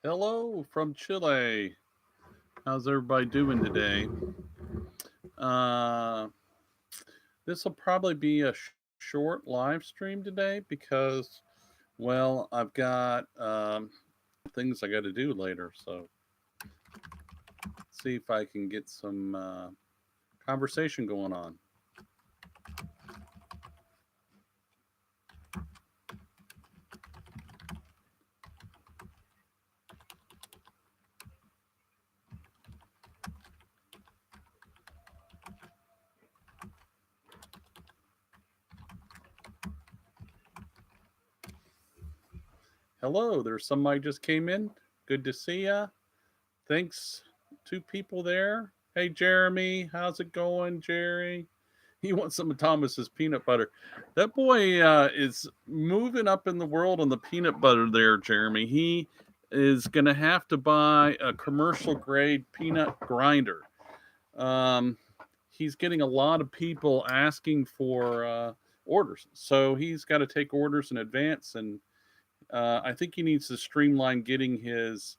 Hello from Chile. How's everybody doing today? Uh, this will probably be a short live stream today because, well, I've got things I got to do later. So, see if I can get some conversation going on. Hello, there's somebody just came in. Good to see ya. Thanks, two people there. Hey, Jeremy, how's it going, Jerry? He wants some of Thomas's peanut butter. That boy is moving up in the world on the peanut butter there, Jeremy. He is going to have to buy a commercial grade peanut grinder. Um, he's getting a lot of people asking for orders. So he's got to take orders in advance. And I think he needs to streamline getting his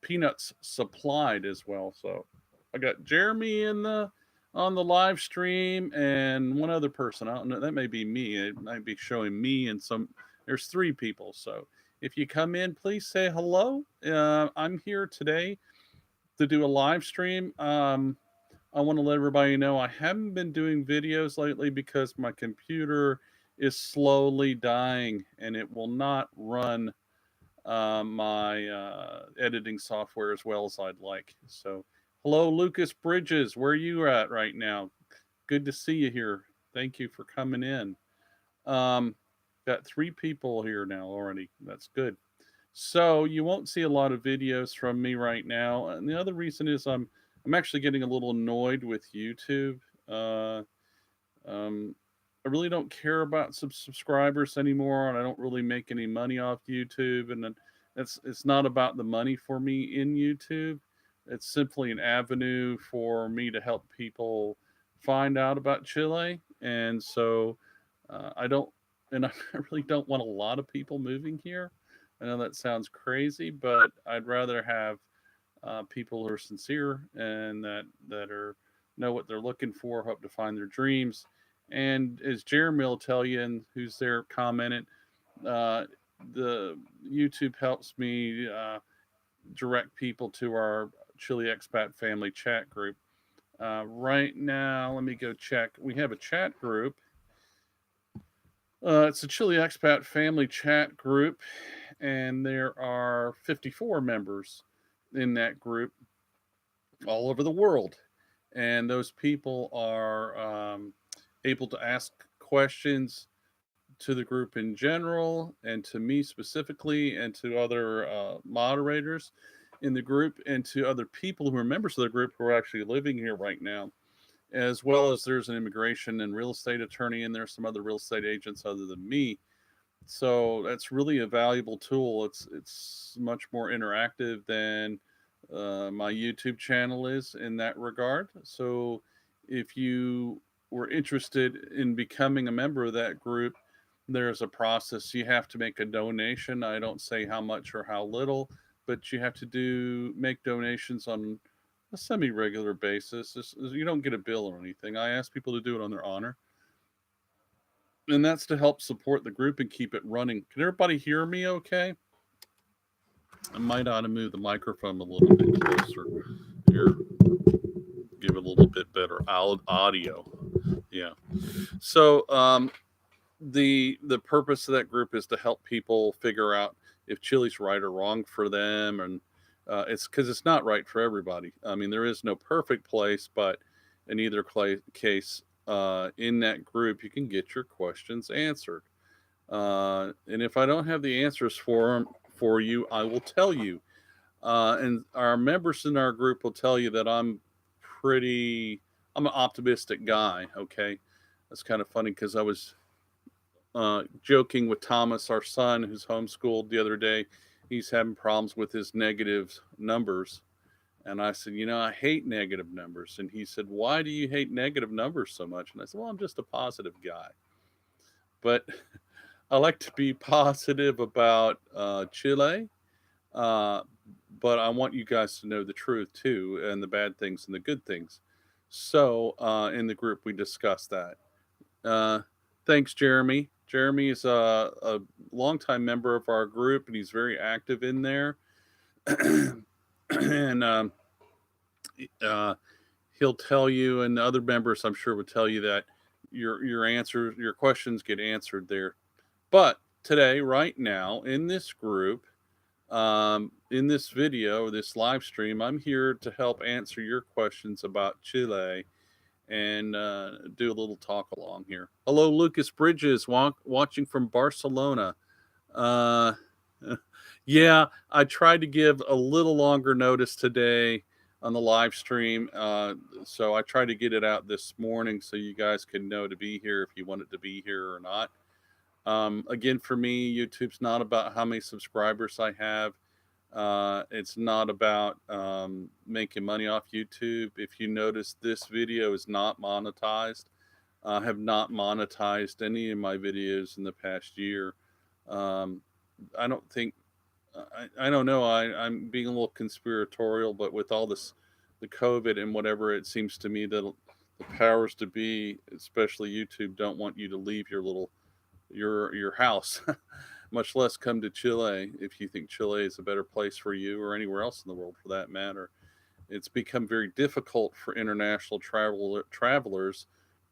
peanuts supplied as well. So I got Jeremy in the on the live stream and one other person. I don't know. That may be me. It might be showing me and some. There's three people. So if you come in, please say hello. I'm here today to do a live stream. I want to let everybody know I haven't been doing videos lately because my computer is slowly dying and it will not run my editing software as well as I'd like. So, hello, Lucas Bridges. Where are you at right now? Good to see you here. Thank you for coming in. Um, got three people here now already. That's good. So you won't see a lot of videos from me right now, and the other reason is I'm actually getting a little annoyed with YouTube. Um, I really don't care about subscribers anymore, and I don't really make any money off YouTube. And then it's not about the money for me in YouTube. It's simply an avenue for me to help people find out about Chile, and so I don't, and I really don't want a lot of people moving here. I know that sounds crazy, but I'd rather have people who are sincere and that are know what they're looking for, hope to find their dreams. And as Jeremy will tell you, and who's there commenting, uh, the YouTube helps me direct people to our Chile Expat Family chat group. Right now, let me go check. We have a chat group. It's a Chile Expat Family chat group, and there are 54 members in that group all over the world. And those people are able to ask questions to the group in general and to me specifically and to other moderators in the group and to other people who are members of the group who are actually living here right now, as well as there's an immigration and real estate attorney and there's some other real estate agents other than me. So that's really a valuable tool. It's much more interactive than my YouTube channel is in that regard. So if you were interested in becoming a member of that group, there's a process. You have to make a donation. I don't say how much or how little, but you have to do make donations on a semi-regular basis. You don't get a bill or anything. I ask people to do it on their honor, and that's to help support the group and keep it running. Can everybody hear me okay? I might ought to move the microphone a little bit closer here, give it a little bit better audio. Yeah. So the purpose of that group is to help people figure out if Chile's right or wrong for them, and it's because it's not right for everybody. I mean, there is no perfect place, but in either case, in that group, you can get your questions answered. And if I don't have the answers for you, I will tell you. And our members in our group will tell you that I'm an optimistic guy. Okay, that's kind of funny because I was joking with Thomas, our son, who's homeschooled the other day. He's having problems with his negative numbers. And I said, I hate negative numbers. And he said, why do you hate negative numbers so much? And I said, well, I'm just a positive guy. But I like to be positive about Chile. Uh, but I want you guys to know the truth too, and the bad things and the good things. So in the group, we discussed that. Uh, Thanks, Jeremy. Jeremy is a longtime member of our group, and he's very active in there. And uh, he'll tell you, and the other members, I'm sure, would tell you that your answers, your questions get answered there. But today, right now, in this group, in this video, this live stream, I'm here to help answer your questions about Chile and do a little talk along here. Hello, Lucas Bridges, watching from Barcelona. Uh, yeah, I tried to give a little longer notice today on the live stream. So I tried to get it out this morning so you guys can know to be here if you wanted to be here or not. Again, for me, YouTube's not about how many subscribers I have. It's not about making money off YouTube. If you notice, this video is not monetized. I have not monetized any of my videos in the past year. Um, I don't think, I don't know, I'm being a little conspiratorial, but with all this, the COVID and whatever, it seems to me that the powers to be, especially YouTube, don't want you to leave your house, much less come to Chile if you think Chile is a better place for you or anywhere else in the world for that matter. It's become very difficult for international travelers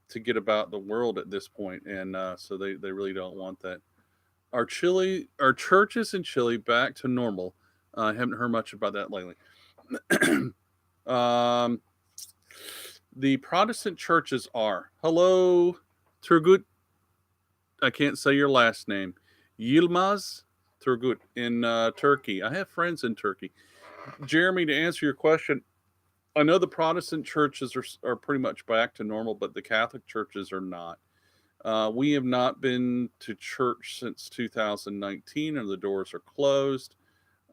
to get about the world at this point, and so they really don't want that. Our churches in Chile back to normal? I haven't heard much about that lately. um, the Protestant churches are. Hello, Turgut. I can't say your last name. Yilmaz Turgut in Turkey. I have friends in Turkey. Jeremy, to answer your question, I know the Protestant churches are pretty much back to normal, but the Catholic churches are not. We have not been to church since 2019, and the doors are closed.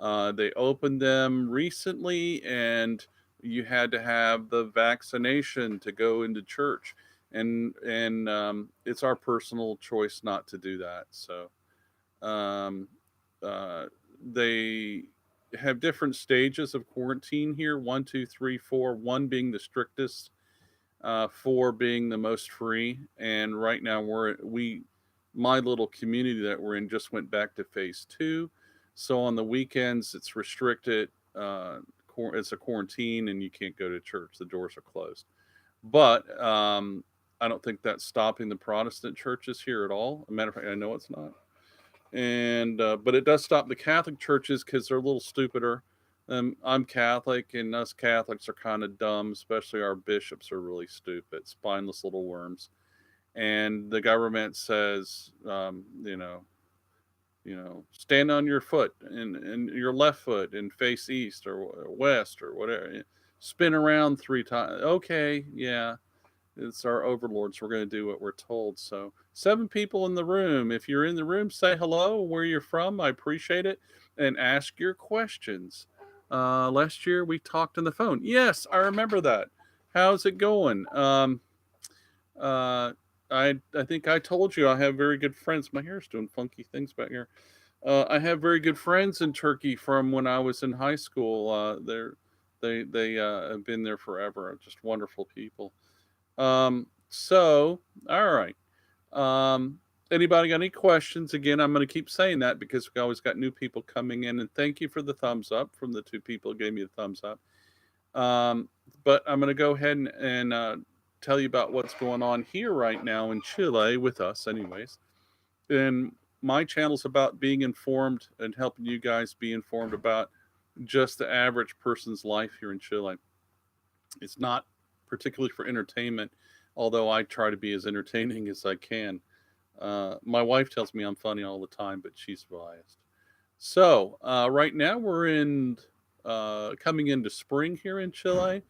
They opened them recently, and you had to have the vaccination to go into church, and it's our personal choice not to do that. So um, uh, they have different stages of quarantine here: one, two, three, four. One being the strictest, four being the most free. And right now my little community that we're in just went back to phase two. So on the weekends it's restricted. It's a quarantine and you can't go to church. The doors are closed. But I don't think that's stopping the Protestant churches here at all. As a matter of fact, I know it's not. And but it does stop the Catholic churches because they're a little stupider. I'm Catholic, and us Catholics are kind of dumb, especially our bishops are really stupid, spineless little worms. And the government says, stand on your foot and your left foot and face east or west or whatever. Spin around 3 times. Okay, yeah, it's our overlords. We're going to do what we're told. So, 7 people in the room. If you're in the room, say hello, where you're from. I appreciate it. And ask your questions. Last year we talked on the phone. Yes, I remember that. How's it going? Uh, I think I told you I have very good friends. My hair's doing funky things back here. I have very good friends in Turkey from when I was in high school. They have been there forever. Just wonderful people. So, all right. Um, Anybody got any questions? Again, I'm going to keep saying that because we always got new people coming in. And thank you for the thumbs up from the 2 people who gave me the thumbs up. But I'm going to go ahead and tell you about what's going on here right now in Chile with us, anyways. And my channel's about being informed and helping you guys be informed about just the average person's life here in Chile. It's not particularly for entertainment, although I try to be as entertaining as I can. My wife tells me I'm funny all the time, but she's biased. So right now we're in coming into spring here in Chile.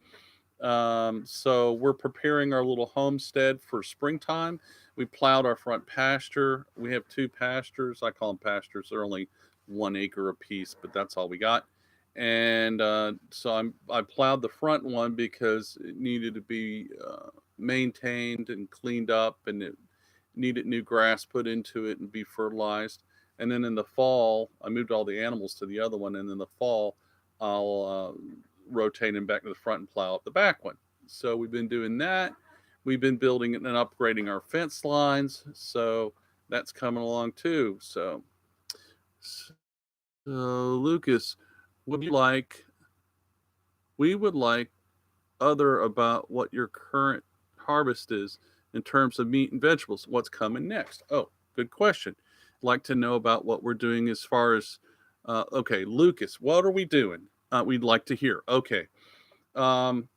So we're preparing our little homestead for springtime. We plowed our front pasture. We have 2 pastures. I call them pastures. They're only 1 acre apiece, but that's all we got. And so I plowed the front one because it needed to be maintained and cleaned up, and it needed new grass put into it and be fertilized. and then in the fall, I moved all the animals to the other one, and in the fall, I'll rotate them back to the front and plow up the back one. So we've been doing that. We've been building and upgrading our fence lines, so that's coming along too. So Lucas, would you like? We would like other about what your current harvest is in terms of meat and vegetables. What's coming next? Oh, good question. Like to know about what we're doing as far as, okay, Lucas, what are we doing? We'd like to hear. Okay. Um,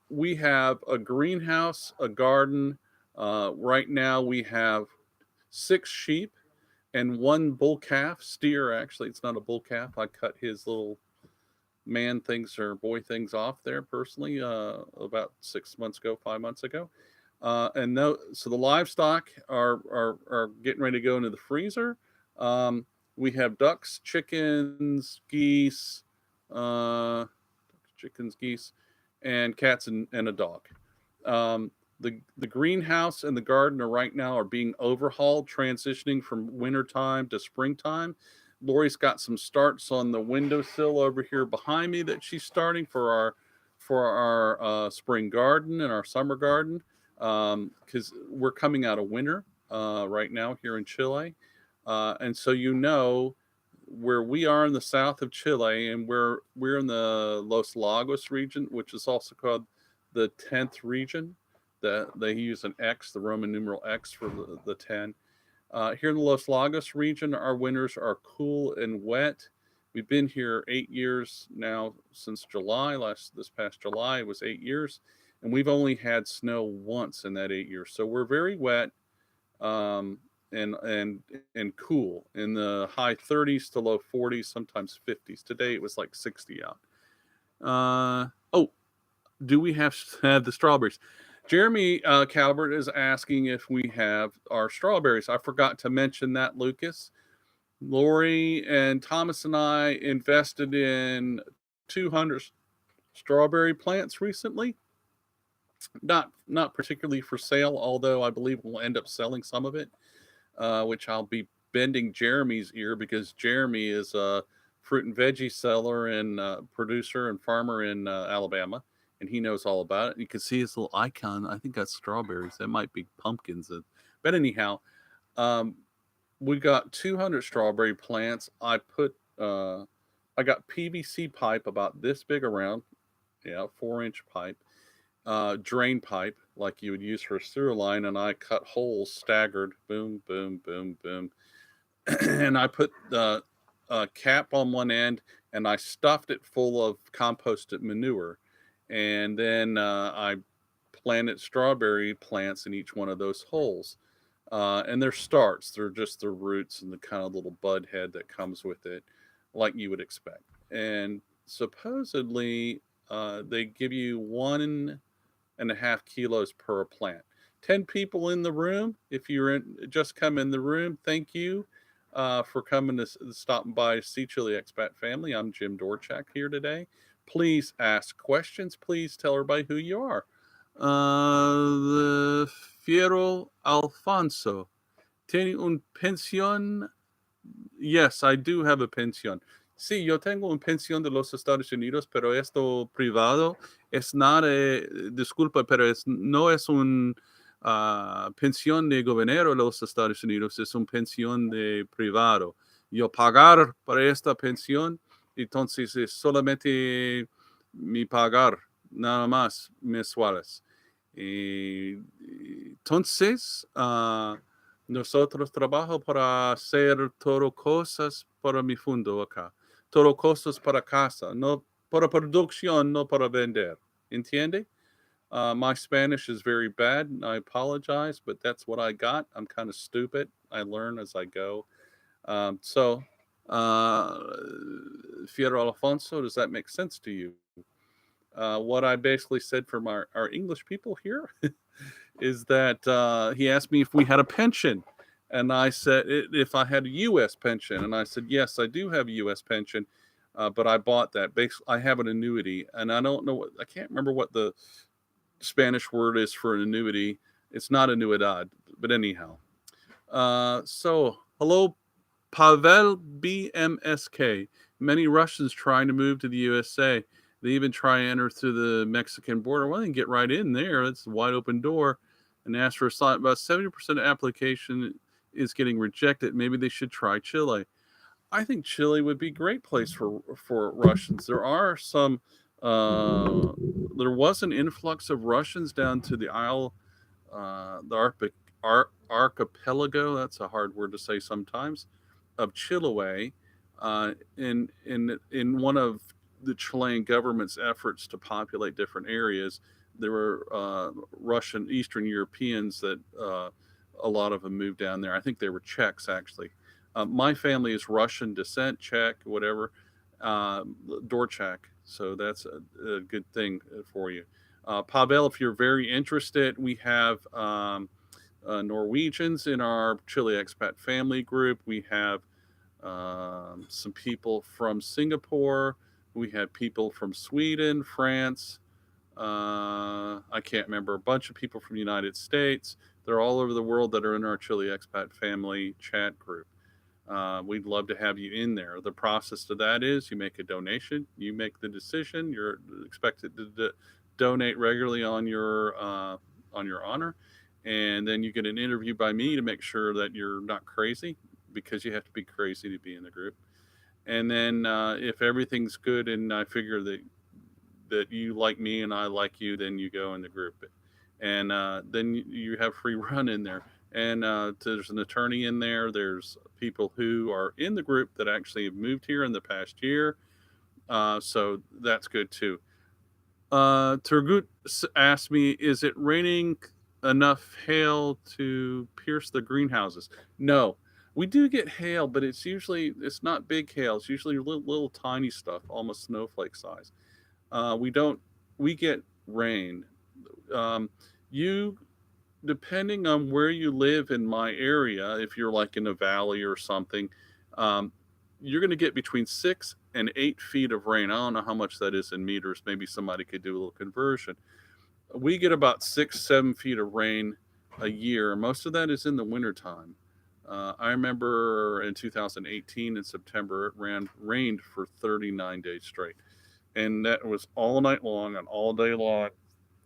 we have a greenhouse, a garden. Right now we have 6 sheep and 1 bull calf, steer actually. It's not a bull calf. I cut his little man things or boy things off there personally about 6 months ago, 5 months ago. And no, so the livestock are getting ready to go into the freezer. We have ducks, uh, geese, and cats and a dog. The greenhouse and the garden are right now are being overhauled, transitioning from wintertime to springtime. Lori's got some starts on the windowsill over here behind me that she's starting for our spring garden and our summer garden because we're coming out of winter right now here in Chile, and so where we are in the south of Chile, and we're in the Los Lagos region, which is also called the 10th region. They use an X, the Roman numeral X for the 10. Here in the Los Lagos region, our winters are cool and wet. We've been here 8 years now since July. This past July it was 8 years, and we've only had snow once in that 8 years. So we're very wet um, and cool in the high 30s to low 40s, sometimes 50s. Today it was like 60 out. Oh, do we have the strawberries? Jeremy Calvert is asking if we have our strawberries. I forgot to mention that, Lucas. Lori and Thomas and I invested in 200 strawberry plants recently. Not particularly for sale, although I believe we'll end up selling some of it, which I'll be bending Jeremy's ear because Jeremy is a fruit and veggie seller and producer and farmer in Alabama, and he knows all about it. You can see his little icon. I think that's strawberries. That might be pumpkins. But anyhow, um, we got 200 strawberry plants. I got PVC pipe about this big around, 4-inch pipe, drain pipe like you would use for a sewer line, and I cut holes staggered, boom, boom, boom, boom, and I put the cap on one end, and I stuffed it full of composted manure, and then I planted strawberry plants in each one of those holes. And they're starts, they're just the roots and the kind of little bud head that comes with it, like you would expect. And supposedly, they give you 1.5 kilos per plant. 10 people in the room. If just come in the room, thank you for coming to stopping by to see Chile Expat Family. I'm Jim Dorchak here today. Please ask questions. Please tell everybody who you are. The Fiero Alfonso. ¿Tiene un pensión? Yes, I do have a pensión. Sí, yo tengo un pensión de los Estados Unidos, pero esto privado es nada, disculpa, pero no es un pensión de gobierno de los Estados Unidos, es un pensión de privado. Yo pagar para esta pensión, entonces es solamente mi pagar, nada más mensuales. Entonces, nosotros trabajamos para hacer todo cosas para mi fondo acá. Todo cosas para casa, no para producción, no para vender. ¿Entiende? My Spanish is very bad, and I apologize, but that's what I got. I'm kind of stupid. I learn as I go. So, Fiero Alfonso, does that make sense to you? What I basically said from our English people here is that he asked me if we had a pension. And I said, if I had a U.S. pension. And I said, yes, I do have a U.S. pension, but I bought that. Basically, I have an annuity. And I can't remember what the Spanish word is for an annuity. It's not anuidad, but anyhow. So Hello, Pavel BMSK. Many Russians trying to move to the USA. They even try and enter through the Mexican border. Well, they can get right in there. It's a wide open door and ask for a slot. About 70% of application is getting rejected. Maybe they should try Chile. I think Chile would be a great place for Russians. There are some. Uh, there was an influx of Russians down to the Isle, the archipelago. That's a hard word to say sometimes. Of Chiloé, in one of the Chilean government's efforts to populate different areas, there were Russian Eastern Europeans that a lot of them moved down there. I think they were Czechs actually. My family is Russian descent, Czech, whatever, Dorchak. So that's a good thing for you. Pavel, if you're very interested, we have Norwegians in our Chile Expat family group. We have some people from Singapore. We have people from Sweden, France. I can't remember. A bunch of people from the United States. They're all over the world that are in our Chile Expat family chat group. We'd love to have you in there. The process to that is you make a donation, you make the decision. You're expected to donate regularly on your honor, and then you get an interview by me to make sure that you're not crazy, because you have to be crazy to be in the group. And then if everything's good and I figure that you like me and I like you, then you go in the group, and then you have free run in there. And there's an attorney in there. There's people who are in the group that actually have moved here in the past year. So that's good too. Turgut asked me, is it raining enough hail to pierce the greenhouses? No, we do get hail, but it's not big hail. It's usually little tiny stuff, almost snowflake size. We get rain. You Depending on where you live in my area, if you're like in a valley or something, you're going to get between 6 and 8 feet of rain. I don't know how much that is in meters. Maybe somebody could do a little conversion. We get about 6, 7 feet of rain a year. Most of that is in the wintertime. I remember in 2018 in September, it rained for 39 days straight. And that was all night long and all day long.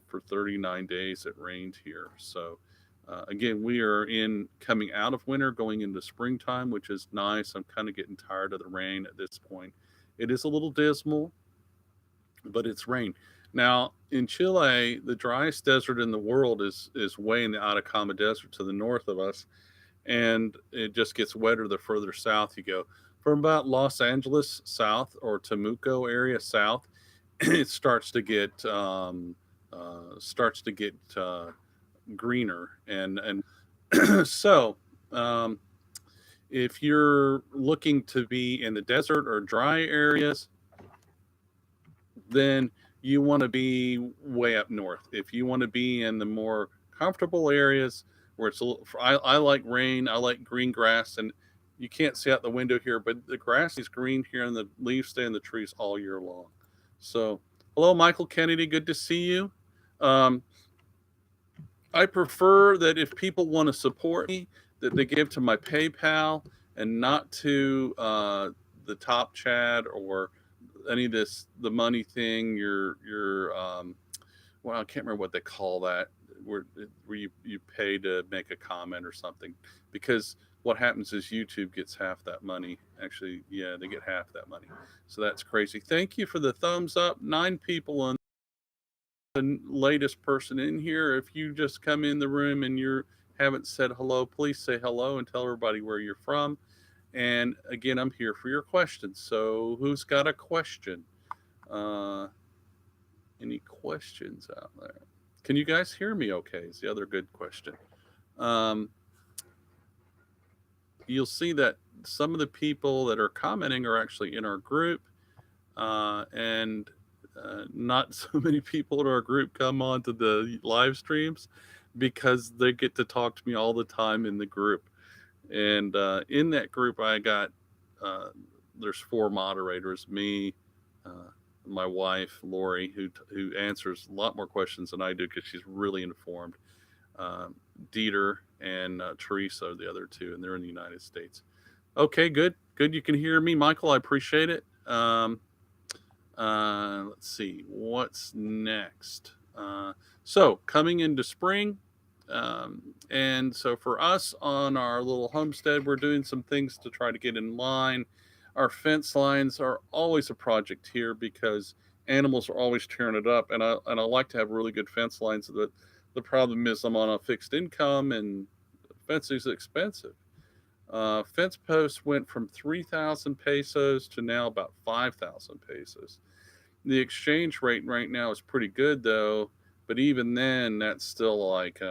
For 39 days it rained here. So again, we are coming out of winter, going into springtime, which is nice. I'm kind of getting tired of the rain at this point. It is a little dismal, but it's rain. Now in Chile, the driest desert in the world is way in the Atacama Desert to the north of us, and it just gets wetter the further south you go. From about Los Angeles south, or Temuco area south, it starts to get greener, and so if you're looking to be in the desert or dry areas, then you want to be way up north. If you want to be in the more comfortable areas where I like rain, I like green grass, and you can't see out the window here, but the grass is green here and the leaves stay in the trees all year long. So hello, Michael Kennedy, good to see you. I prefer that if people want to support me, that they give to my PayPal and not to the Top Chat or any of the money thing. Well, I can't remember what they call that, where you pay to make a comment or something, because what happens is YouTube gets half that money. Actually, yeah, they get half that money. So that's crazy. Thank you for the thumbs up. 9 people on the latest person in here. If you just come in the room and you haven't said hello, please say hello and tell everybody where you're from. And again, I'm here for your questions. So who's got a question? Any questions out there? Can you guys hear me okay? Is the other good question. You'll see that some of the people that are commenting are actually in our group, and not so many people in our group come on to the live streams because they get to talk to me all the time in the group. And in that group, I got there's 4 moderators: me, my wife Lori, who answers a lot more questions than I do because she's really informed. Dieter and Teresa are the other two, and they're in the United States. Okay, good. Good. You can hear me, Michael. I appreciate it. Let's see. What's next? So, coming into spring. And so, for us on our little homestead, we're doing some things to try to get in line. Our fence lines are always a project here because animals are always tearing it up. And I like to have really good fence lines. The problem is I'm on a fixed income and fencing is expensive. Fence posts went from 3,000 pesos to now about 5,000 pesos. The exchange rate right now is pretty good though, but even then, that's still like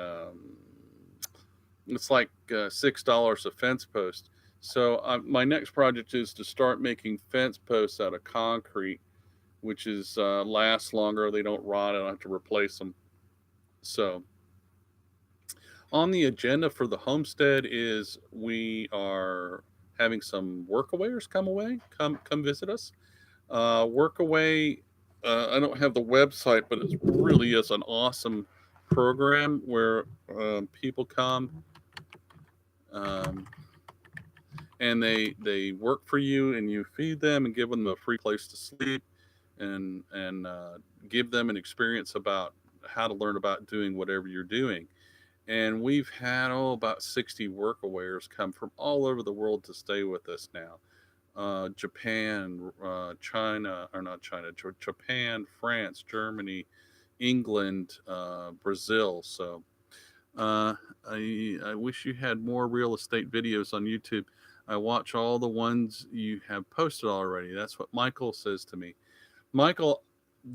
it's like $6 a fence post. So my next project is to start making fence posts out of concrete, which is lasts longer. They don't rot. I don't have to replace them. So on the agenda for the homestead is we are having some workawayers come visit us. Workaway, I don't have the website, but it really is an awesome program where people come um, and they work for you, and you feed them and give them a free place to sleep, and give them an experience about how to learn about doing whatever you're doing. And we've had about 60 workawayers come from all over the world to stay with us now. Japan, China, or not China, Japan, France, Germany, England, Brazil. So I wish you had more real estate videos on YouTube. I watch all the ones you have posted already. That's what Michael says to me. Michael,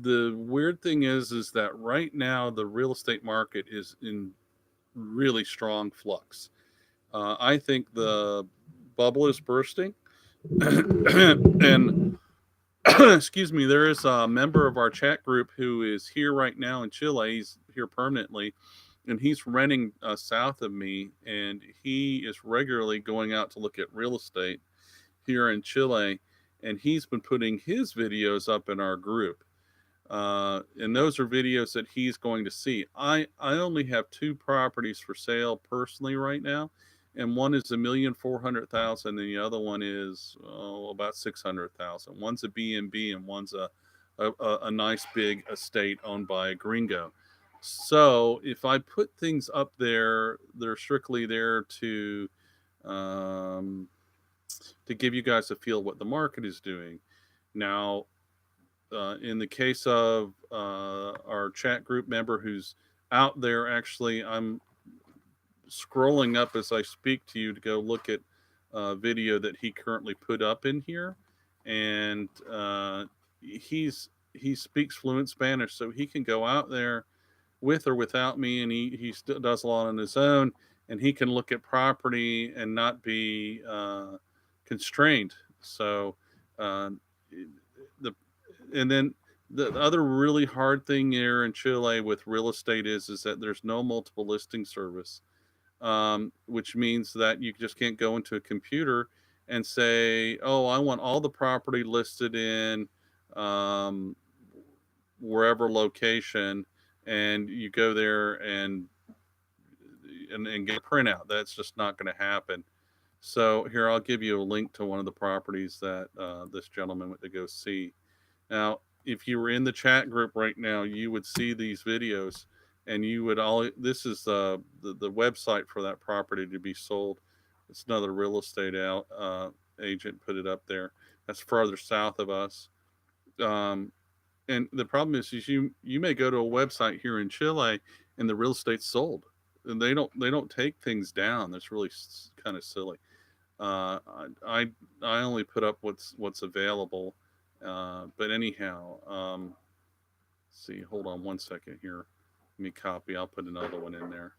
the weird thing is that right now the real estate market is in really strong flux. I think the bubble is bursting. And excuse me, there is a member of our chat group who is here right now in Chile. He's here permanently, and he's renting south of me, and he is regularly going out to look at real estate here in Chile, and he's been putting his videos up in our group. And those are videos that he's going to see. I only have two properties for sale personally right now, and one is 1,400,000, and the other one is about 600,000. One's a B&B, and one's a nice big estate owned by a gringo. So if I put things up there, they're strictly there um, to give you guys a feel what the market is doing. Now, in the case of our chat group member who's out there, actually, I'm scrolling up as I speak to you to go look at a video that he currently put up in here, and he speaks fluent Spanish, so he can go out there with or without me, and he still does a lot on his own, and he can look at property and not be constrained. So the and then the other really hard thing here in Chile with real estate is that there's no multiple listing service, which means that you just can't go into a computer and say, "Oh, I want all the property listed in um, wherever location," and you go there and get a printout. That's just not going to happen. So here, I'll give you a link to one of the properties that this gentleman went to go see. Now, if you were in the chat group right now, you would see these videos, and you would all. This is the website for that property to be sold. It's another real estate agent put it up there. That's farther south of us. And the problem is you may go to a website here in Chile, and the real estate's sold, and they don't take things down. That's really kind of silly. I only put up what's available. But anyhow, see, hold on one second here. Let me copy. I'll put another one in there.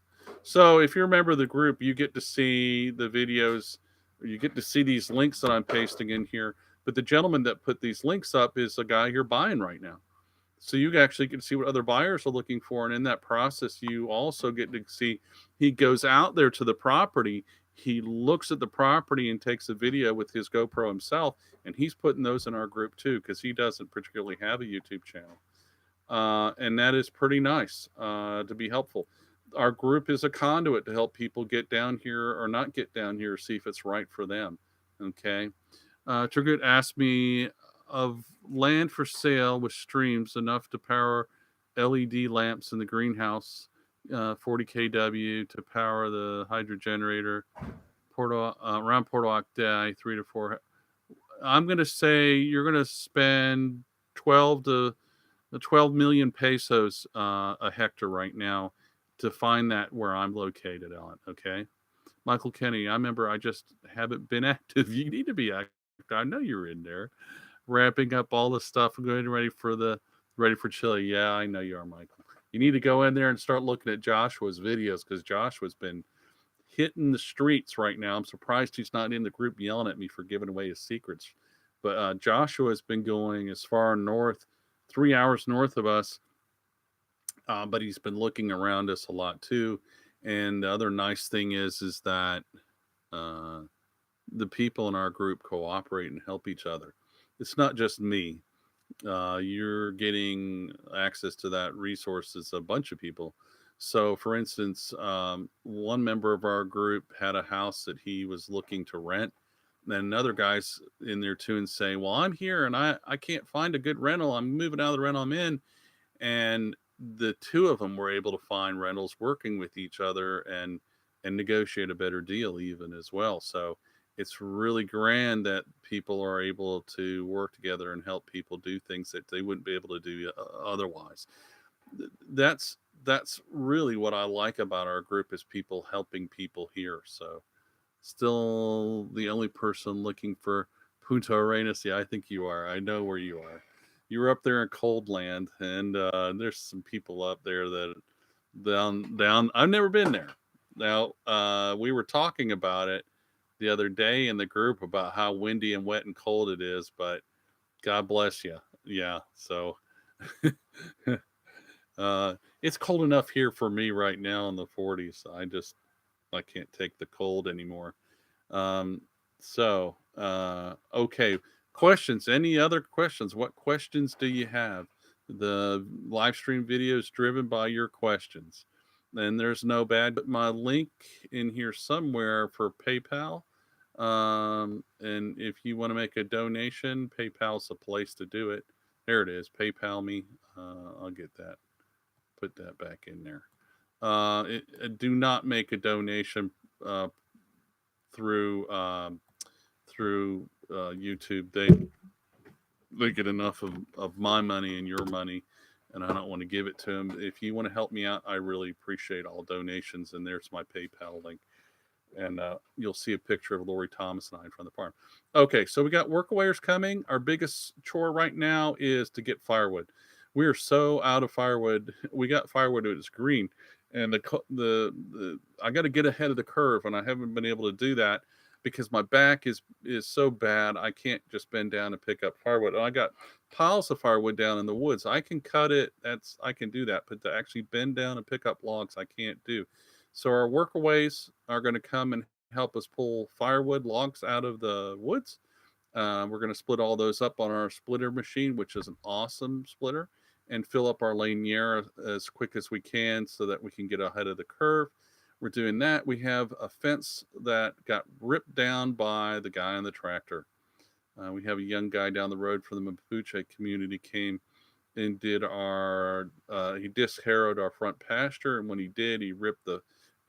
So if you're a member of the group, you get to see the videos, or you get to see these links that I'm pasting in here. But the gentleman that put these links up is a guy you're buying right now. So you actually get to see what other buyers are looking for. And in that process, you also get to see he goes out there to the property. He looks at the property and takes a video with his GoPro himself. And he's putting those in our group too, because he doesn't particularly have a YouTube channel. And that is pretty nice to be helpful. our group is a conduit to help people get down here or not get down here, see if it's right for them. Okay. Turgut asked me of land for sale with streams enough to power LED lamps in the greenhouse, 40 kW to power the hydro generator, around Porto Octay, 3 to 4. I'm going to say you're going to spend 12 million pesos a hectare right now to find that where I'm located on. Okay. Michael Kenny, I remember I just haven't been active. You need to be active. I know you're in there wrapping up all the stuff and getting ready for Chile. Yeah, I know you are, Michael. You need to go in there and start looking at Joshua's videos because Joshua's been hitting the streets right now. I'm surprised he's not in the group yelling at me for giving away his secrets. But Joshua has been going as far north, 3 hours north of us, but he's been looking around us a lot too. And the other nice thing is that uh, the people in our group cooperate and help each other. It's not just me. You're getting access to that resource as a bunch of people. So, for instance, one member of our group had a house that he was looking to rent. And another guy's in there too and saying, well, I'm here and I can't find a good rental. I'm moving out of the rental I'm in. And the two of them were able to find rentals working with each other and negotiate a better deal even as well. So it's really grand that people are able to work together and help people do things that they wouldn't be able to do otherwise. That's really what I like about our group is people helping people here. So still the only person looking for Punta Arenas. Yeah, I think you are. I know where you are. You're up there in cold land, and there's some people up there that down. I've never been there. Now we were talking about it the other day in the group about how windy and wet and cold it is, but God bless you. Yeah, so it's cold enough here for me right now in the 40s. I can't take the cold anymore. Um, okay. Questions. Any other questions? What questions do you have? The live stream video is driven by your questions. And there's no bad, but my link in here somewhere for PayPal. And if you want to make a donation, PayPal's the place to do it. There it is. PayPal me. I'll get that. Put that back in there. Do not make a donation through YouTube. They get enough of my money and your money, and I don't want to give it to them. If you want to help me out, I really appreciate all donations. And there's my PayPal link. And you'll see a picture of Lori Thomas and I in front of the farm. Okay, so we got workawayers coming. Our biggest chore right now is to get firewood. We are so out of firewood. We got firewood, it's green, and the I got to get ahead of the curve, and I haven't been able to do that because my back is so bad. I can't just bend down and pick up firewood. And I got piles of firewood down in the woods. I can cut it. I can do that, but to actually bend down and pick up logs, I can't do. So our workaways are going to come and help us pull firewood logs out of the woods. We're going to split all those up on our splitter machine, which is an awesome splitter, and fill up our lanier as quick as we can so that we can get ahead of the curve. We're doing that. We have a fence that got ripped down by the guy on the tractor. We have a young guy down the road from the Mapuche community came and did he disc harrowed our front pasture, and when he did, he ripped the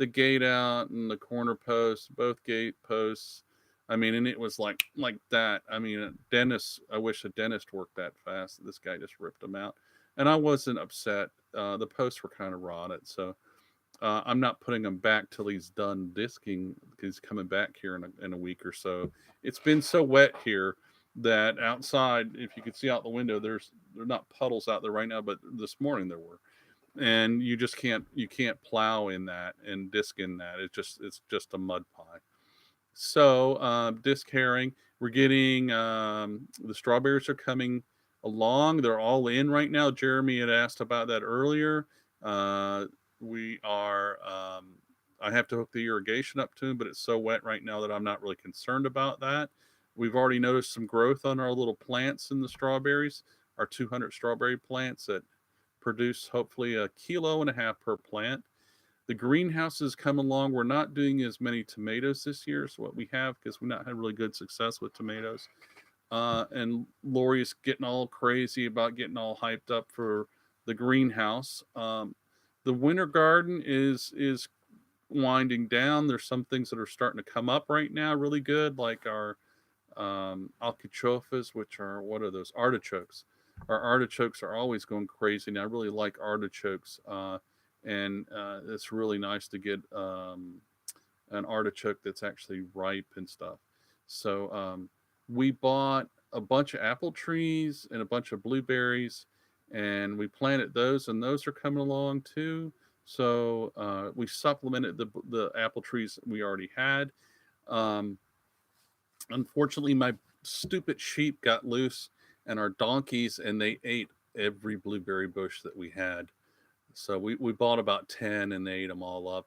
gate out and the corner posts, both gate posts. I mean, and it was like that. I mean, I wish a dentist worked that fast. This guy just ripped them out, and I wasn't upset. The posts were kind of rotted, so I'm not putting him back till he's done disking because he's coming back here in a week or so. It's been so wet here that outside, if you could see out the window, there are not puddles out there right now, but this morning there were. And you just can't plow in that and disc in that. It's just a mud pie. So disc herring, we're getting the strawberries are coming along. They're all in right now. Jeremy had asked about that earlier. We are. I have to hook the irrigation up to them, but it's so wet right now that I'm not really concerned about that. We've already noticed some growth on our little plants in the strawberries, our 200 strawberry plants that produce hopefully 1.5 kilograms per plant. The greenhouses come along. We're not doing as many tomatoes this year as what we have because we've not had really good success with tomatoes. And Lori's getting all crazy about getting all hyped up for the greenhouse. The winter garden is winding down. There's some things that are starting to come up right now, really good, like our Artichokes, which are what are those artichokes? Our artichokes are always going crazy, and I really like artichokes. And it's really nice to get an artichoke that's actually ripe and stuff. So we bought a bunch of apple trees and a bunch of blueberries, and we planted those, and those are coming along too. So we supplemented the apple trees we already had. Um, Unfortunately, my stupid sheep got loose and our donkeys, and they ate every blueberry bush that we had. So we bought about 10 and they ate them all up.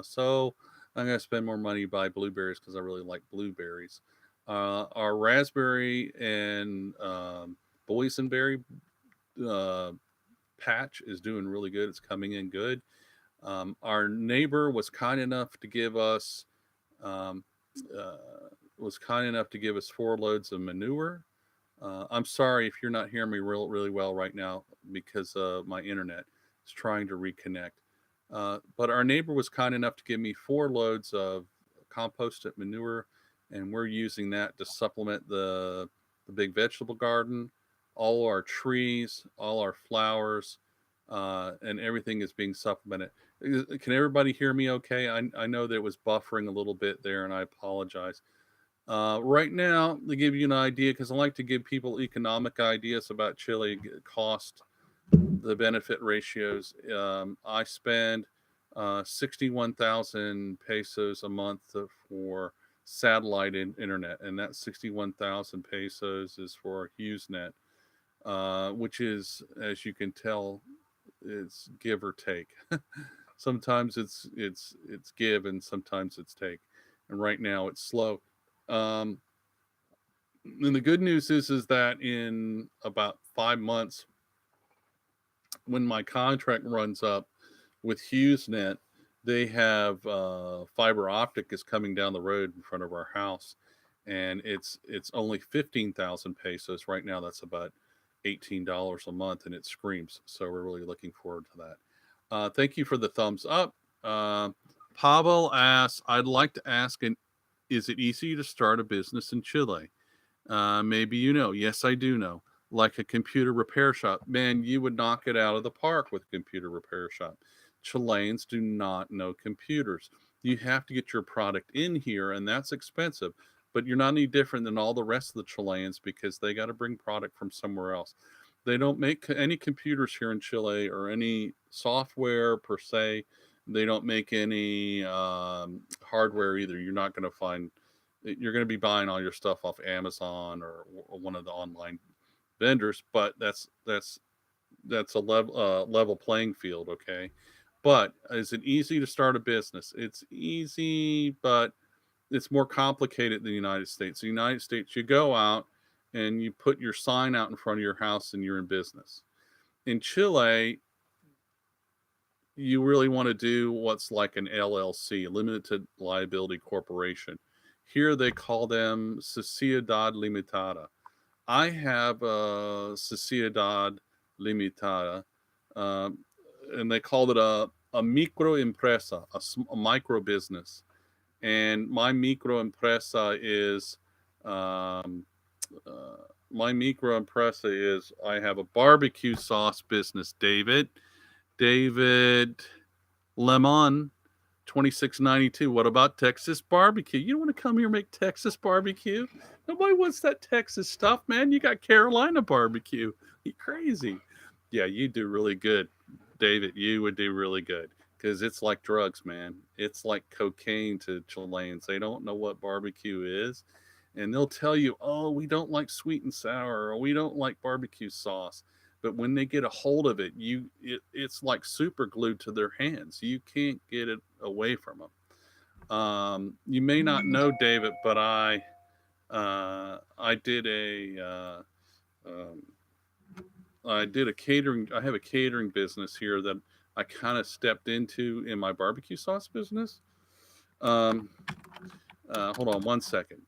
So I'm going to spend more money to buy blueberries because I really like blueberries. Our raspberry and boysenberry uh, patch is doing really good. It's coming in good. Our neighbor was kind enough to give us um, uh, 4 loads of manure. I'm sorry if you're not hearing me really well right now because my internet is trying to reconnect. But our neighbor was kind enough to give me 4 loads of composted manure, and we're using that to supplement the big vegetable garden, all our trees, all our flowers, and everything is being supplemented. Can everybody hear me okay? I know that it was buffering a little bit there, and I apologize. Right now, to give you an idea, because I like to give people economic ideas about Chile cost, the benefit ratios. I spend 61,000 pesos a month for satellite internet, and that 61,000 pesos is for HughesNet, which is, as you can tell, it's give or take. Sometimes it's give, and sometimes it's take, and right now it's slow. Um, and the good news is that in about 5 months, when my contract runs up with HughesNet, they have fiber optic is coming down the road in front of our house, and it's only 15,000 pesos right now. That's about $18 a month, and it screams. So we're really looking forward to that. Thank you for the thumbs up. Uh, Pavel asks, I'd like to ask, is it easy to start a business in Chile? Maybe you know. Yes, I do know. Like a computer repair shop. Man, you would knock it out of the park with a computer repair shop. Chileans do not know computers. You have to get your product in here, and that's expensive. But you're not any different than all the rest of the Chileans because they got to bring product from somewhere else. They don't make any computers here in Chile or any software per se. They don't make any hardware either. You're not going to find, you're going to be buying all your stuff off Amazon or one of the online vendors, but that's a level playing field, okay? But is it easy to start a business? It's easy, but it's more complicated than the United States. The United States, you go out and you put your sign out in front of your house and you're in business. In Chile, you really want to do what's like an LLC, limited liability corporation. Here they call them Sociedad Limitada. I have a Sociedad Limitada, um, and they called it a micro empresa, a micro business. And um, uh, my micro empresa is I have a barbecue sauce business, David Lemon 2692. What about Texas barbecue? You don't want to come here and make Texas barbecue? Nobody wants that Texas stuff, man. You got Carolina barbecue. You crazy. Yeah, you do really good, David. You would do really good because it's like drugs, man. It's like cocaine to Chileans. They don't know what barbecue is. And they'll tell you, oh, we don't like sweet and sour, or we don't like barbecue sauce. But when they get a hold of it, it's like super glued to their hands. You can't get it away from them. You may not know, David, but I did um, I did a catering. I have a catering business here that I kind of stepped into in my barbecue sauce business. Um, Hold on one second.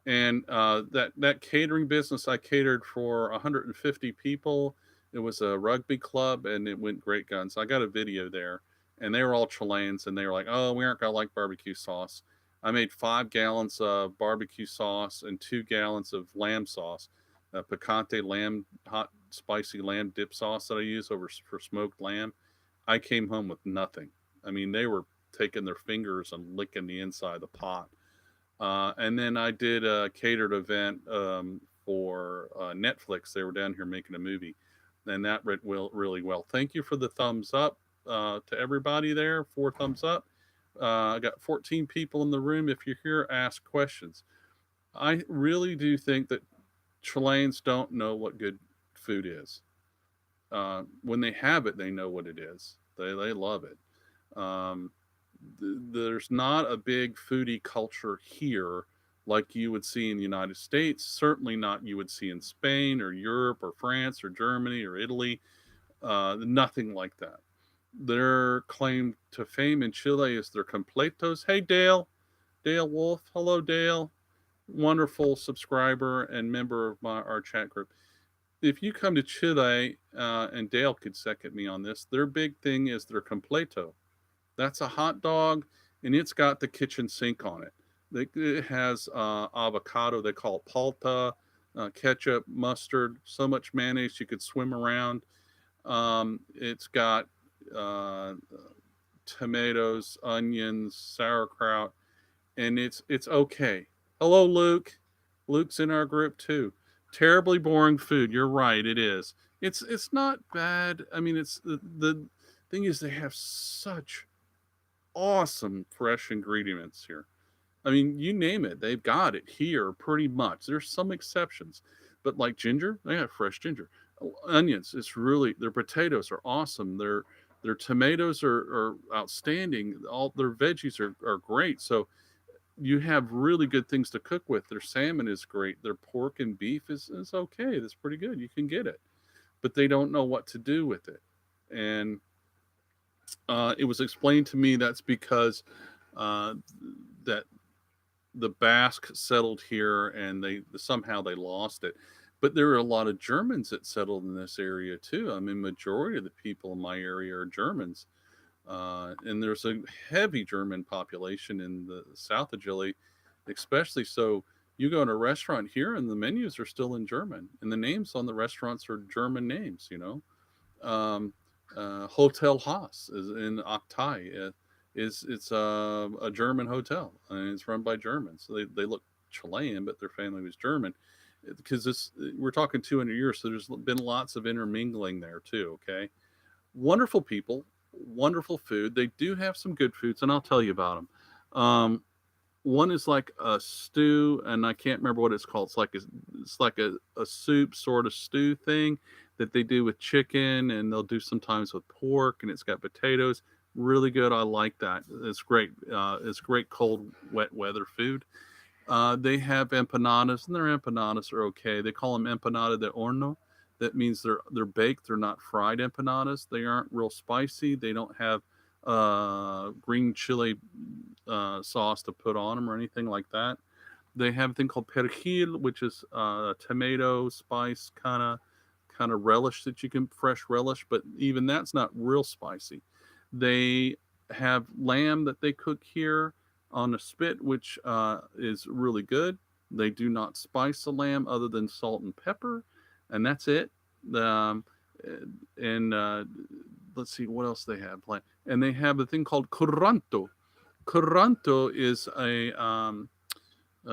And that catering business, I catered for 150 people. It was a rugby club, and it went great guns. I got a video there, and they were all Chileans, and they were like, "Oh, we aren't gonna like barbecue sauce." I made 5 gallons of barbecue sauce and 2 gallons of lamb sauce, picante lamb, hot spicy lamb dip sauce that I use over for smoked lamb. I came home with nothing. I mean, they were taking their fingers and licking the inside of the pot. And then I did a catered event for Netflix. They were down here making a movie, and that went really well. Thank you for the thumbs up to everybody there. 4 thumbs up. I got 14 people in the room. If you're here, ask questions. I really do think that Chileans don't know what good food is. When they have it, they know what it is. They love it. Um, there's not a big foodie culture here like you would see in the United States. Certainly not you would see in Spain or Europe or France or Germany or Italy. Nothing like that. Their claim to fame in Chile is their completos. Hey, Dale Wolf. Hello, Dale. Wonderful subscriber and member of our chat group. If you come to Chile, and Dale could second me on this, their big thing is their completo. That's a hot dog, and it's got the kitchen sink on it. It has avocado, they call it palta, ketchup, mustard, so much mayonnaise you could swim around. It's got uh, tomatoes, onions, sauerkraut, and it's okay. Hello, Luke. Luke's in our group too. Terribly boring food. You're right. It is. It's not bad. I mean, it's the thing is they have such awesome fresh ingredients here. I mean, you name it, they've got it here pretty much. There's some exceptions, but like ginger, they have fresh ginger. Onions, it's really their potatoes are awesome. Their tomatoes are outstanding. All their veggies are great. So you have really good things to cook with. Their salmon is great. Their pork and beef is okay. That's pretty good. You can get it, but they don't know what to do with it. And it was explained to me that's because uh, that the Basque settled here and they somehow they lost it. But there are a lot of Germans that settled in this area too. I mean, majority of the people in my area are Germans, and there's a heavy German population in the south of Chile, especially. So you go in a restaurant here, and the menus are still in German, and the names on the restaurants are German names. Um, Hotel Haas is in Oktai. It's a German hotel, and it's run by Germans. So they look Chilean, but their family was German. Because this we're talking 200 years, so there's been lots of intermingling there too. Okay, wonderful people, wonderful food. They do have some good foods, and I'll tell you about them. One is like a stew, and I can't remember what it's called. It's like a soup sort of stew thing that they do with chicken, and they'll do sometimes with pork, and it's got potatoes. Really good. I like that. It's great. It's great cold, wet weather food. They have empanadas, and their empanadas are okay. They call them empanada de horno. That means they're baked. They're not fried empanadas. They aren't real spicy. They don't have green chili sauce to put on them or anything like that. They have a thing called perejil, which is tomato spice kind of relish that you can fresh relish, but even that's not real spicy. They have lamb that they cook here on a spit, which is really good. They do not spice the lamb other than salt and pepper, and that's it. Um, and let's see what else they have. And they have a thing called curanto. Curanto is a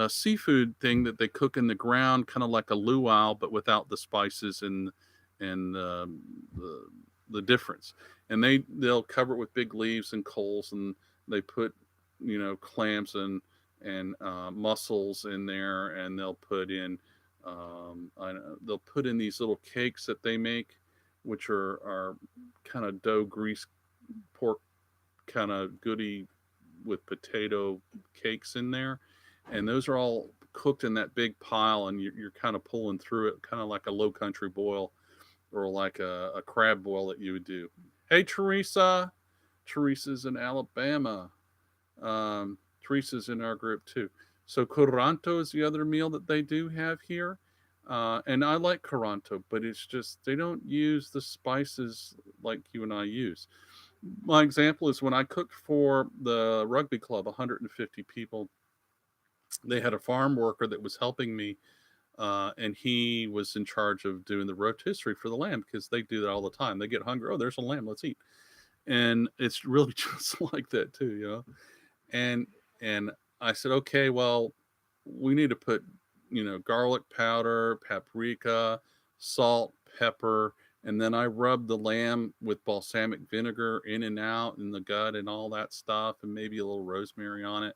seafood thing that they cook in the ground, kind of like a luau, but without the spices and the difference. And they'll cover it with big leaves and coals, and they put clams and mussels in there, and they'll put in these little cakes that they make, which are kind of dough grease pork kind of goody with potato cakes in there, and those are all cooked in that big pile, and you're kind of pulling through it, kind of like a low country boil. or like a crab boil that you would do. Hey, Teresa. Teresa's in Alabama. Teresa's in our group too. So Coranto is the other meal that they do have here. And I like Coranto, but it's just they don't use the spices like you and I use. My example is when I cooked for the rugby club, 150 people, they had a farm worker that was helping me, and he was in charge of doing the rotisserie for the lamb because they do that all the time. They get hungry. Oh, there's a lamb. Let's eat. And it's really just like that too, you know. And and I said, okay, well, we need to put, garlic powder, paprika, salt, pepper, and then I rubbed the lamb with balsamic vinegar in and out in the gut and all that stuff, and maybe a little rosemary on it.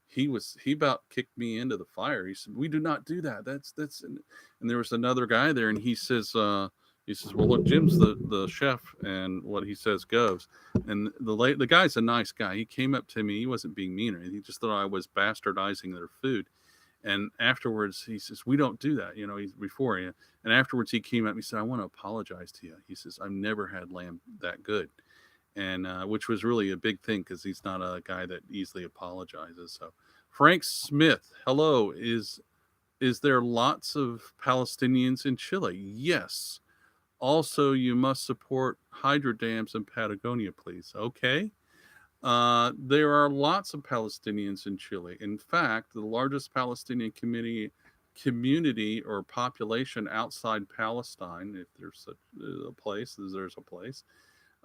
He about kicked me into the fire. He said, "We do not do that. That's." And there was another guy there, and he says, "Well, look, Jim's the chef, and what he says goes." And the guy's a nice guy. He came up to me. He wasn't being mean or anything. He just thought I was bastardizing their food. And afterwards, he says, "We don't do that." He's before you. And afterwards, he came up and he said, "I want to apologize to you." He says, "I've never had lamb that good," and which was really a big thing because he's not a guy that easily apologizes. So, Frank Smith, hello. Is there lots of Palestinians in Chile? Yes. Also, you must support hydro dams in Patagonia, please. Okay. There are lots of Palestinians in Chile. In fact, the largest Palestinian community or population outside Palestine, if there's such a place, as there's a place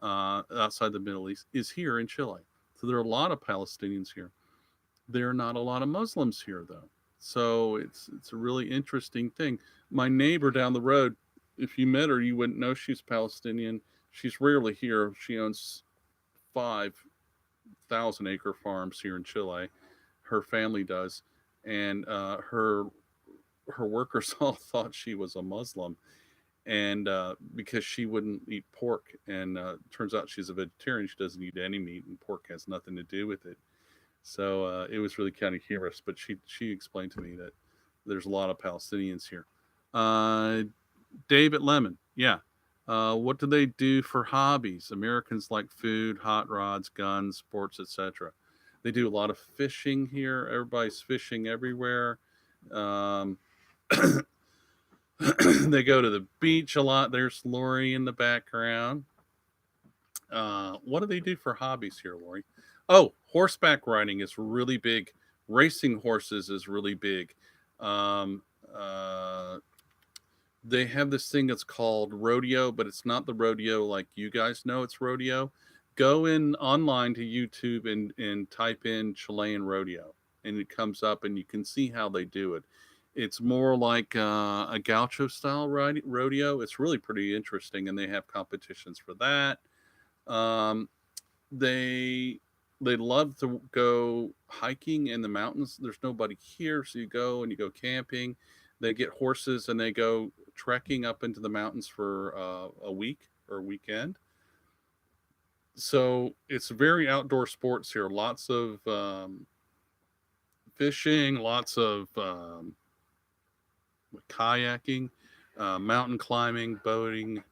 outside the Middle East, is here in Chile. So there are a lot of Palestinians here. There are not a lot of Muslims here, though. So it's a really interesting thing. My neighbor down the road, if you met her, you wouldn't know she's Palestinian. She's rarely here. She owns 5,000-acre farms here in Chile. Her family does, and her workers all thought she was a Muslim, and because she wouldn't eat pork, and turns out she's a vegetarian. She doesn't eat any meat, and pork has nothing to do with it. So it was really kind of humorous. But she explained to me that there's a lot of Palestinians here. Uh, David Lemon, yeah. What do they do for hobbies? Americans like food, hot rods, guns, sports, etc. They do a lot of fishing here. Everybody's fishing everywhere. Um, they go to the beach a lot. There's Lori in the background. What do they do for hobbies here, Lori? Oh, horseback riding is really big. Racing horses is really big. Um, uh, they have this thing that's called rodeo, but it's not the rodeo like you guys know it's rodeo. Go in online to YouTube and type in Chilean rodeo, and it comes up, and you can see how they do it. It's more like a gaucho style rodeo. It's really pretty interesting, and they have competitions for that. Um, they they love to go hiking in the mountains. There's nobody here, so you go and you go camping. They get horses and they go trekking up into the mountains for a week or a weekend. So it's very outdoor sports here. Lots of fishing, lots of kayaking, mountain climbing, boating.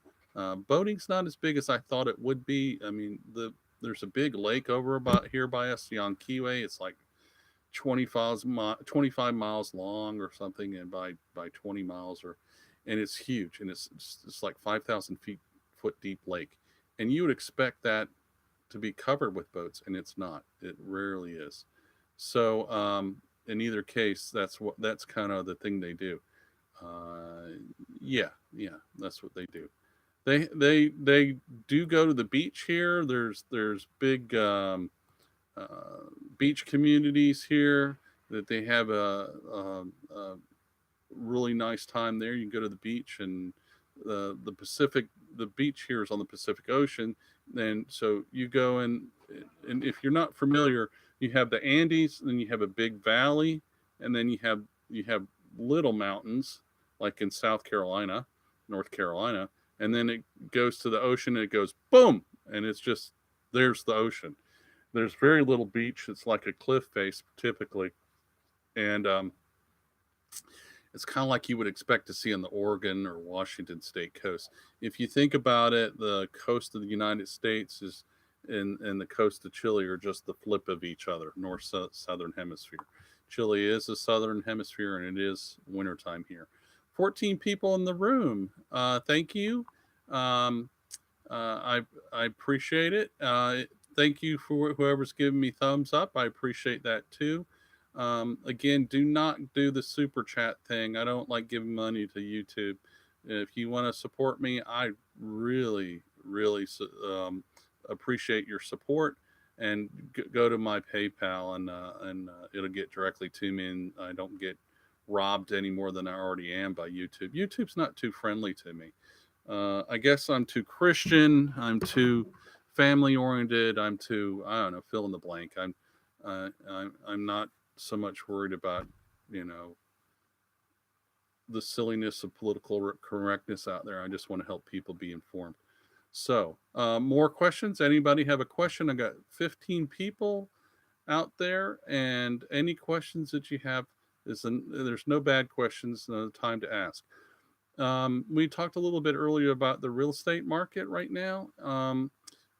Boating's not as big as I thought it would be. I mean, there's a big lake over about here by us, the Yanquiwe. It's like 25 miles long or something, and by 20 miles, and it's huge, and it's like 5,000 foot deep lake, and you would expect that to be covered with boats, and it's not. It rarely is. So in either case, that's kind of the thing they do. Uh, yeah, yeah, that's what they do. They do go to the beach here. There's big beach communities here that they have a really nice time there. You can go to the beach, and the beach here is on the Pacific Ocean. And so you go in, and if you're not familiar, you have the Andes, then you have a big valley, and then you have little mountains like in South Carolina, North Carolina, and then it goes to the ocean, and it goes boom, and it's just there's the ocean. There's very little beach. It's like a cliff face typically, and It's kind of like you would expect to see on the Oregon or Washington state coast. If you think about it, the coast of the United States is and the coast of Chile are just the flip of each other, north southern hemisphere. Chile is a southern hemisphere, and it is wintertime here. 14 people in the room. Thank you. Um, I appreciate it. Thank you for whoever's giving me thumbs up. I appreciate that too. Again, do not do the super chat thing. I don't like giving money to YouTube. If you want to support me, I really, really appreciate your support. And go to my PayPal, and it'll get directly to me, and I don't get robbed any more than I already am by YouTube. YouTube's not too friendly to me. I guess I'm too Christian. I'm too family oriented. I'm too, I don't know, fill in the blank. I'm not so much worried about, you know, the silliness of political correctness out there. I just want to help people be informed. So, more questions? Anybody have a question? I got 15 people out there, and any questions that you have there's no bad questions. No time to ask. We talked a little bit earlier about the real estate market right now.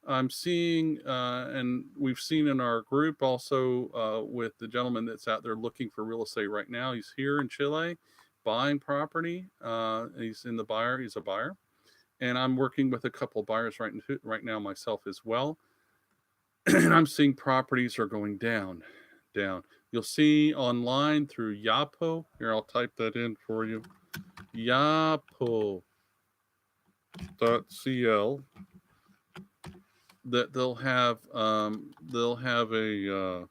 I'm seeing, and we've seen in our group also with the gentleman that's out there looking for real estate right now. He's here in Chile buying property. He's in the buyer. He's a buyer. And I'm working with a couple of buyers right now myself as well. And I'm seeing properties are going down. You'll see online through Yapo. Here, I'll type that in for you. Yapo.cl that they'll have a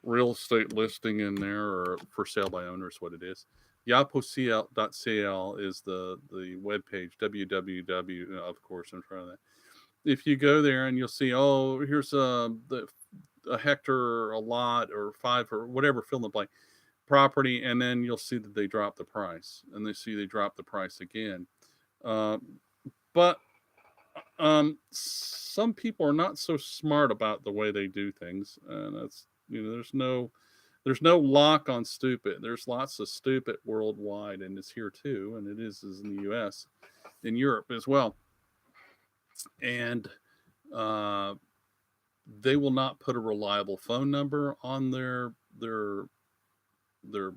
real estate listing in there, or for sale by owners, what it is. Yapocl.cl is the web page. www, of course, I'm trying that. If you go there and you'll see, oh, here's a hectare, a lot, or 5 or whatever, fill in the blank property, and then you'll see that they drop the price, and they drop the price again. But some people are not so smart about the way they do things, and that's, there's no lock on stupid. There's lots of stupid worldwide, and it's here too, and it is in the U.S., in Europe as well, and they will not put a reliable phone number on their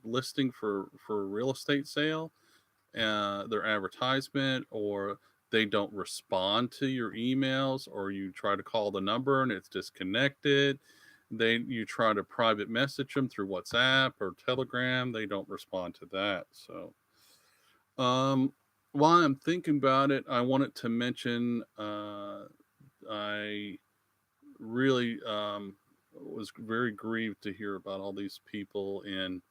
listing for real estate sale, their advertisement, or they don't respond to your emails, or you try to call the number and it's disconnected. You try to private message them through WhatsApp or Telegram, they don't respond to that. So while I'm thinking about it, I wanted to mention I really was very grieved to hear about all these people in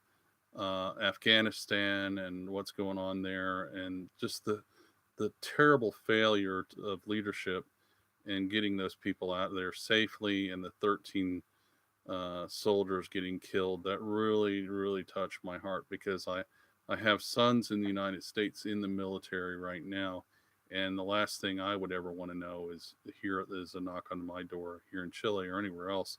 Afghanistan and what's going on there, and just the terrible failure of leadership in getting those people out there safely, and the 13 soldiers getting killed. That really, really touched my heart, because I have sons in the United States in the military right now, and the last thing I would ever want to know is here is a knock on my door here in Chile or anywhere else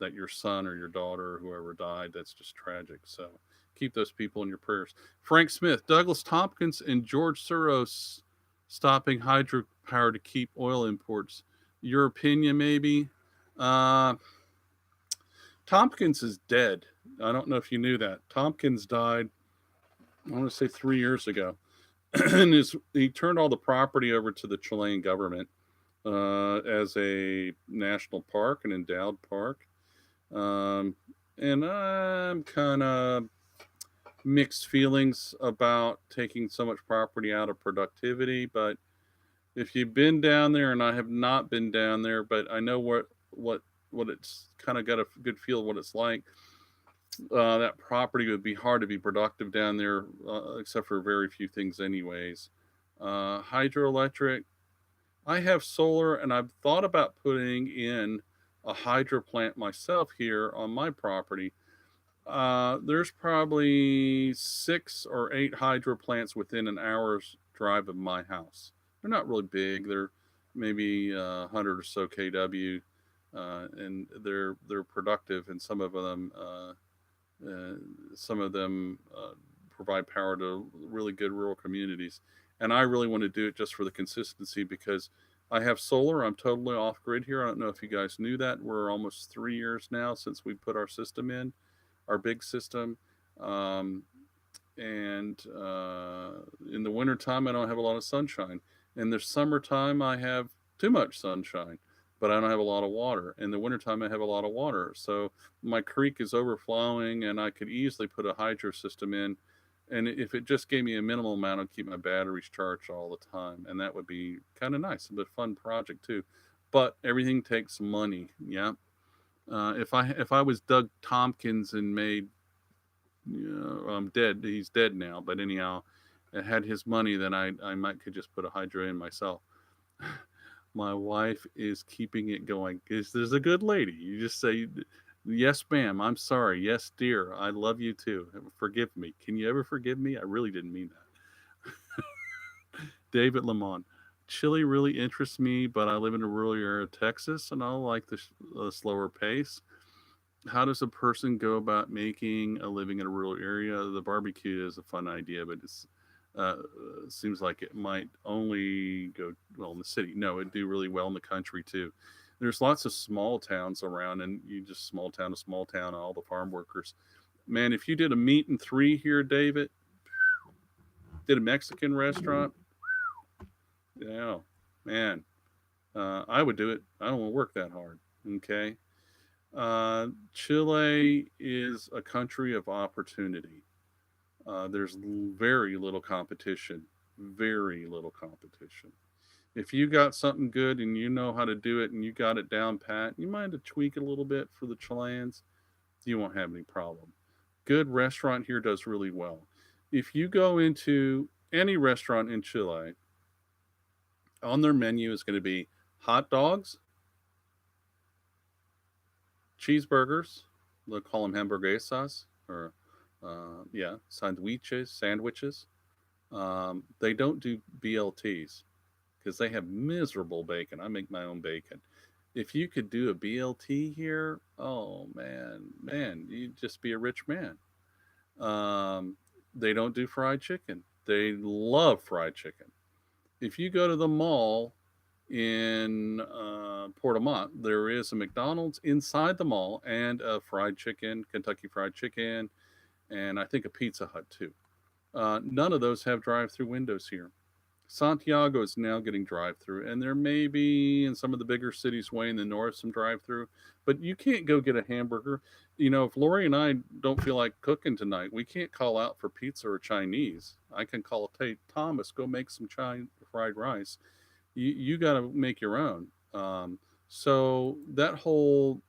that your son or your daughter or whoever died. That's just tragic. So keep those people in your prayers. Frank Smith, Douglas Tompkins, and George Soros stopping hydropower to keep oil imports. Your opinion, maybe? Tompkins is dead. I don't know if you knew that. Tompkins died, I want to say 3 years ago. And he turned all the property over to the Chilean government as a national park, an endowed park. And I'm kind of mixed feelings about taking so much property out of productivity. But if you've been down there, and I have not been down there, but I know what it's kind of got a good feel of what it's like. That property would be hard to be productive down there, except for very few things anyways. Hydroelectric, I have solar, and I've thought about putting in a hydro plant myself here on my property. There's probably 6 or 8 hydro plants within an hour's drive of my house. They're not really big. They're maybe 100 or so kW, and they're productive, and some of them provide power to really good rural communities. And I really want to do it just for the consistency because I have solar. I'm totally off grid here. I don't know if you guys knew that. We're almost 3 years now since we put our system in, our big system. Um, and in the wintertime, I don't have a lot of sunshine. In the summertime, I have too much sunshine, but I don't have a lot of water. In the wintertime, I have a lot of water. So my creek is overflowing, and I could easily put a hydro system in. And if it just gave me a minimal amount, I'd keep my batteries charged all the time. And that would be kind of nice, a fun project too. But everything takes money. Yeah. If I was Doug Tompkins and made, I'm dead. He's dead now. But anyhow, I had his money, then I might could just put a hydro in myself. My wife is keeping it going. There's a good lady. You just say, yes, ma'am. I'm sorry. Yes, dear. I love you too. Forgive me. Can you ever forgive me? I really didn't mean that. David Lamont. Chile really interests me, but I live in a rural area of Texas and I like the slower pace. How does a person go about making a living in a rural area? The barbecue is a fun idea, but it's uh, seems like it might only go well in the city. No, it'd do really well in the country too. There's lots of small towns around, and you just small town to small town, all the farm workers. Man, if you did a meat and three here, David, did a Mexican restaurant, yeah, man, I would do it. I don't want to work that hard. Okay. Chile is a country of opportunity. There's very little competition. Very little competition. If you got something good and you know how to do it and you got it down pat, you might have to tweak it a little bit for the Chileans, you won't have any problem. Good restaurant here does really well. If you go into any restaurant in Chile, on their menu is going to be hot dogs, cheeseburgers, they'll call them hamburguesas, or yeah, sandwiches. They don't do BLTs because they have miserable bacon. I make my own bacon. If you could do a BLT here, oh man, you'd just be a rich man. Um, they don't do fried chicken. They love fried chicken. If you go to the mall in Portamont, there is a McDonald's inside the mall and a fried chicken, Kentucky Fried Chicken, and I think a Pizza Hut too. None of those have drive-through windows here. Santiago is now getting drive-through, and there may be in some of the bigger cities way in the north some drive-through, but you can't go get a hamburger. If Lori and I don't feel like cooking tonight, we can't call out for pizza or Chinese. I can call, hey Thomas, go make some fried rice. You got to make your own. So that whole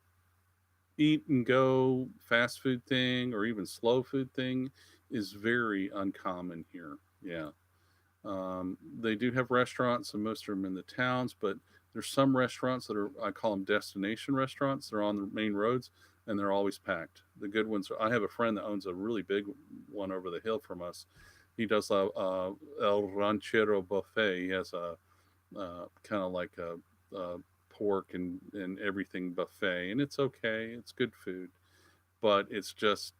eat and go fast food thing or even slow food thing is very uncommon here. Yeah. They do have restaurants, and most of them in the towns, but there's some restaurants that are, I call them destination restaurants. They're on the main roads and they're always packed. The good ones, I have a friend that owns a really big one over the hill from us. He does a El Ranchero buffet. He has a kind of like a pork and everything buffet, and it's okay. It's good food, but it's just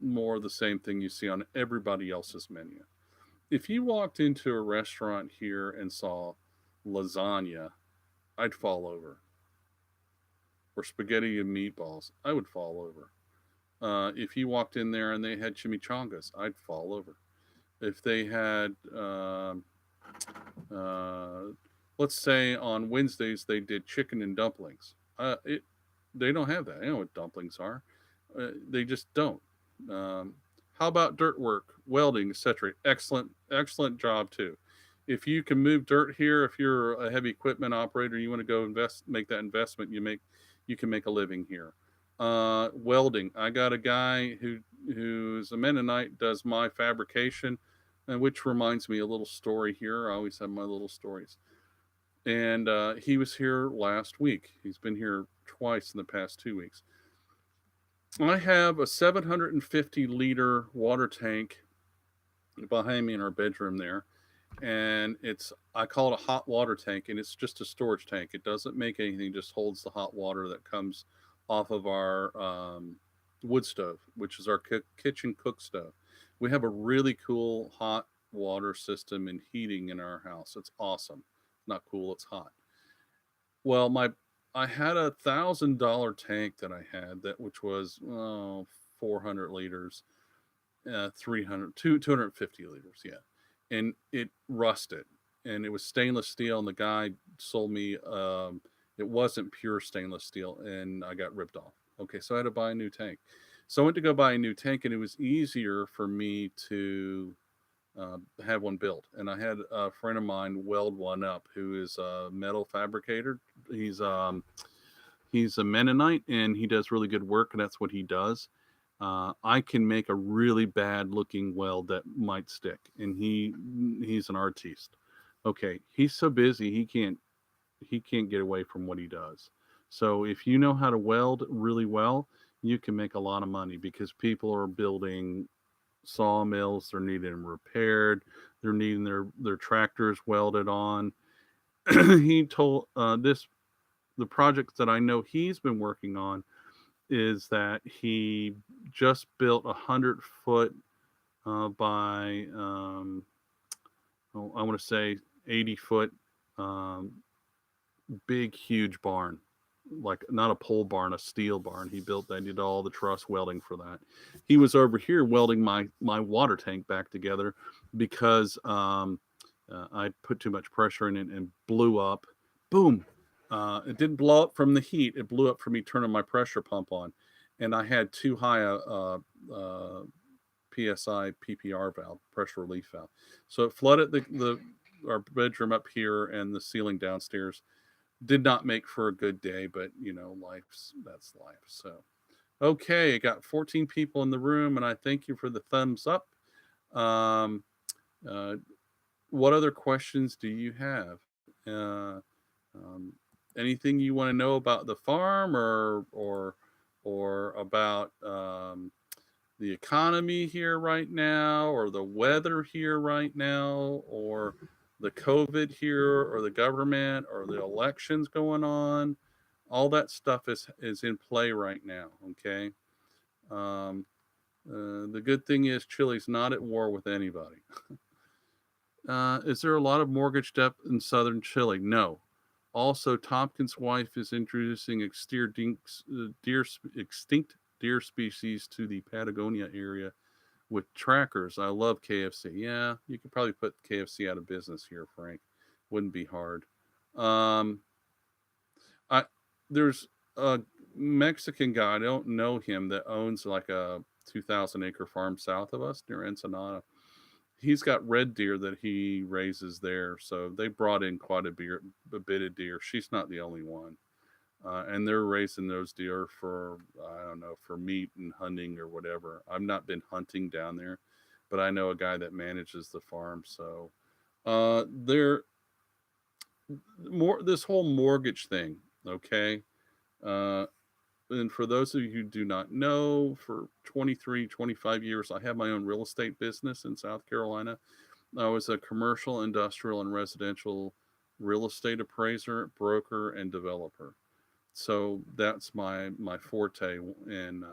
more of the same thing you see on everybody else's menu. If you walked into a restaurant here and saw lasagna, I'd fall over. Or spaghetti and meatballs, I would fall over. If you walked in there and they had chimichangas, I'd fall over. If they had, uh, let's say on Wednesdays they did chicken and dumplings, they don't have that. I know what dumplings are. They just don't. Um, how about dirt work, welding, etc.? Excellent, excellent job too. If you can move dirt here, if you're a heavy equipment operator, you want to go make that investment. You can make a living here. Welding. I got a guy who's a Mennonite, does my fabrication, which reminds me a little story here. I always have my little stories. And he was here last week. He's been here twice in the past 2 weeks. I have a 750-liter water tank behind me in our bedroom there, and I call it a hot water tank, and it's just a storage tank. It doesn't make anything; just holds the hot water that comes off of our wood stove, which is our kitchen cook stove. We have a really cool hot water system and heating in our house. It's awesome. Not cool, it's hot. Well, my I had $1,000 tank that I had that which was 400 liters, 250 liters, yeah, and it rusted, and it was stainless steel, and the guy sold me it wasn't pure stainless steel, and I got ripped off. Okay, so I had to buy a new tank. So I went to go buy a new tank, and it was easier for me to have one built. And I had a friend of mine weld one up who is a metal fabricator. He's um, he's a Mennonite and he does really good work, and that's what he does. I can make a really bad looking weld that might stick, and he's an artiste. Okay, he's so busy he can't get away from what he does. So if you know how to weld really well, you can make a lot of money because people are building sawmills, they're needing them repaired, they're needing their tractors welded on. He told this the projects that I know he's been working on is that he just built 100 foot by I want to say 80 foot um, big huge barn, like not a pole barn, a steel barn. He built that. He did all the truss welding for that. He was over here welding my water tank back together because I put too much pressure in it and blew up. Boom! It didn't blow up from the heat. It blew up from me turning my pressure pump on, and I had too high PSI PPR valve, pressure relief valve. So it flooded the our bedroom up here and the ceiling downstairs. Did not make for a good day, but that's life. So okay, I got 14 people in the room, and I thank you for the thumbs up. Um, uh, what other questions do you have? Um, Anything you want to know about the farm or about the economy here right now, or the weather here right now, or the COVID here, or the government, or the elections going on? All that stuff is in play right now. Okay. Um, the good thing is Chile's not at war with anybody. Is there a lot of mortgage debt in southern Chile? No. Also, Tompkins' wife is introducing extinct deer species to the Patagonia area with trackers. I love KFC. Yeah, you could probably put KFC out of business here, Frank. Wouldn't be hard. Um, I there's a Mexican guy, I don't know him, that owns like a 2,000 acre farm south of us near Ensenada. He's got red deer that he raises there, so they brought in quite a bit of deer. She's not the only one, and they're raising those deer for I don't know, for meat and hunting or whatever. I've not been hunting down there, but I know a guy that manages the farm. So they're more this whole mortgage thing, okay? Uh, and for those of you who do not know, for 23, 25 years, I have my own real estate business in South Carolina. I was a commercial, industrial, and residential real estate appraiser, broker, and developer. So that's my forte, and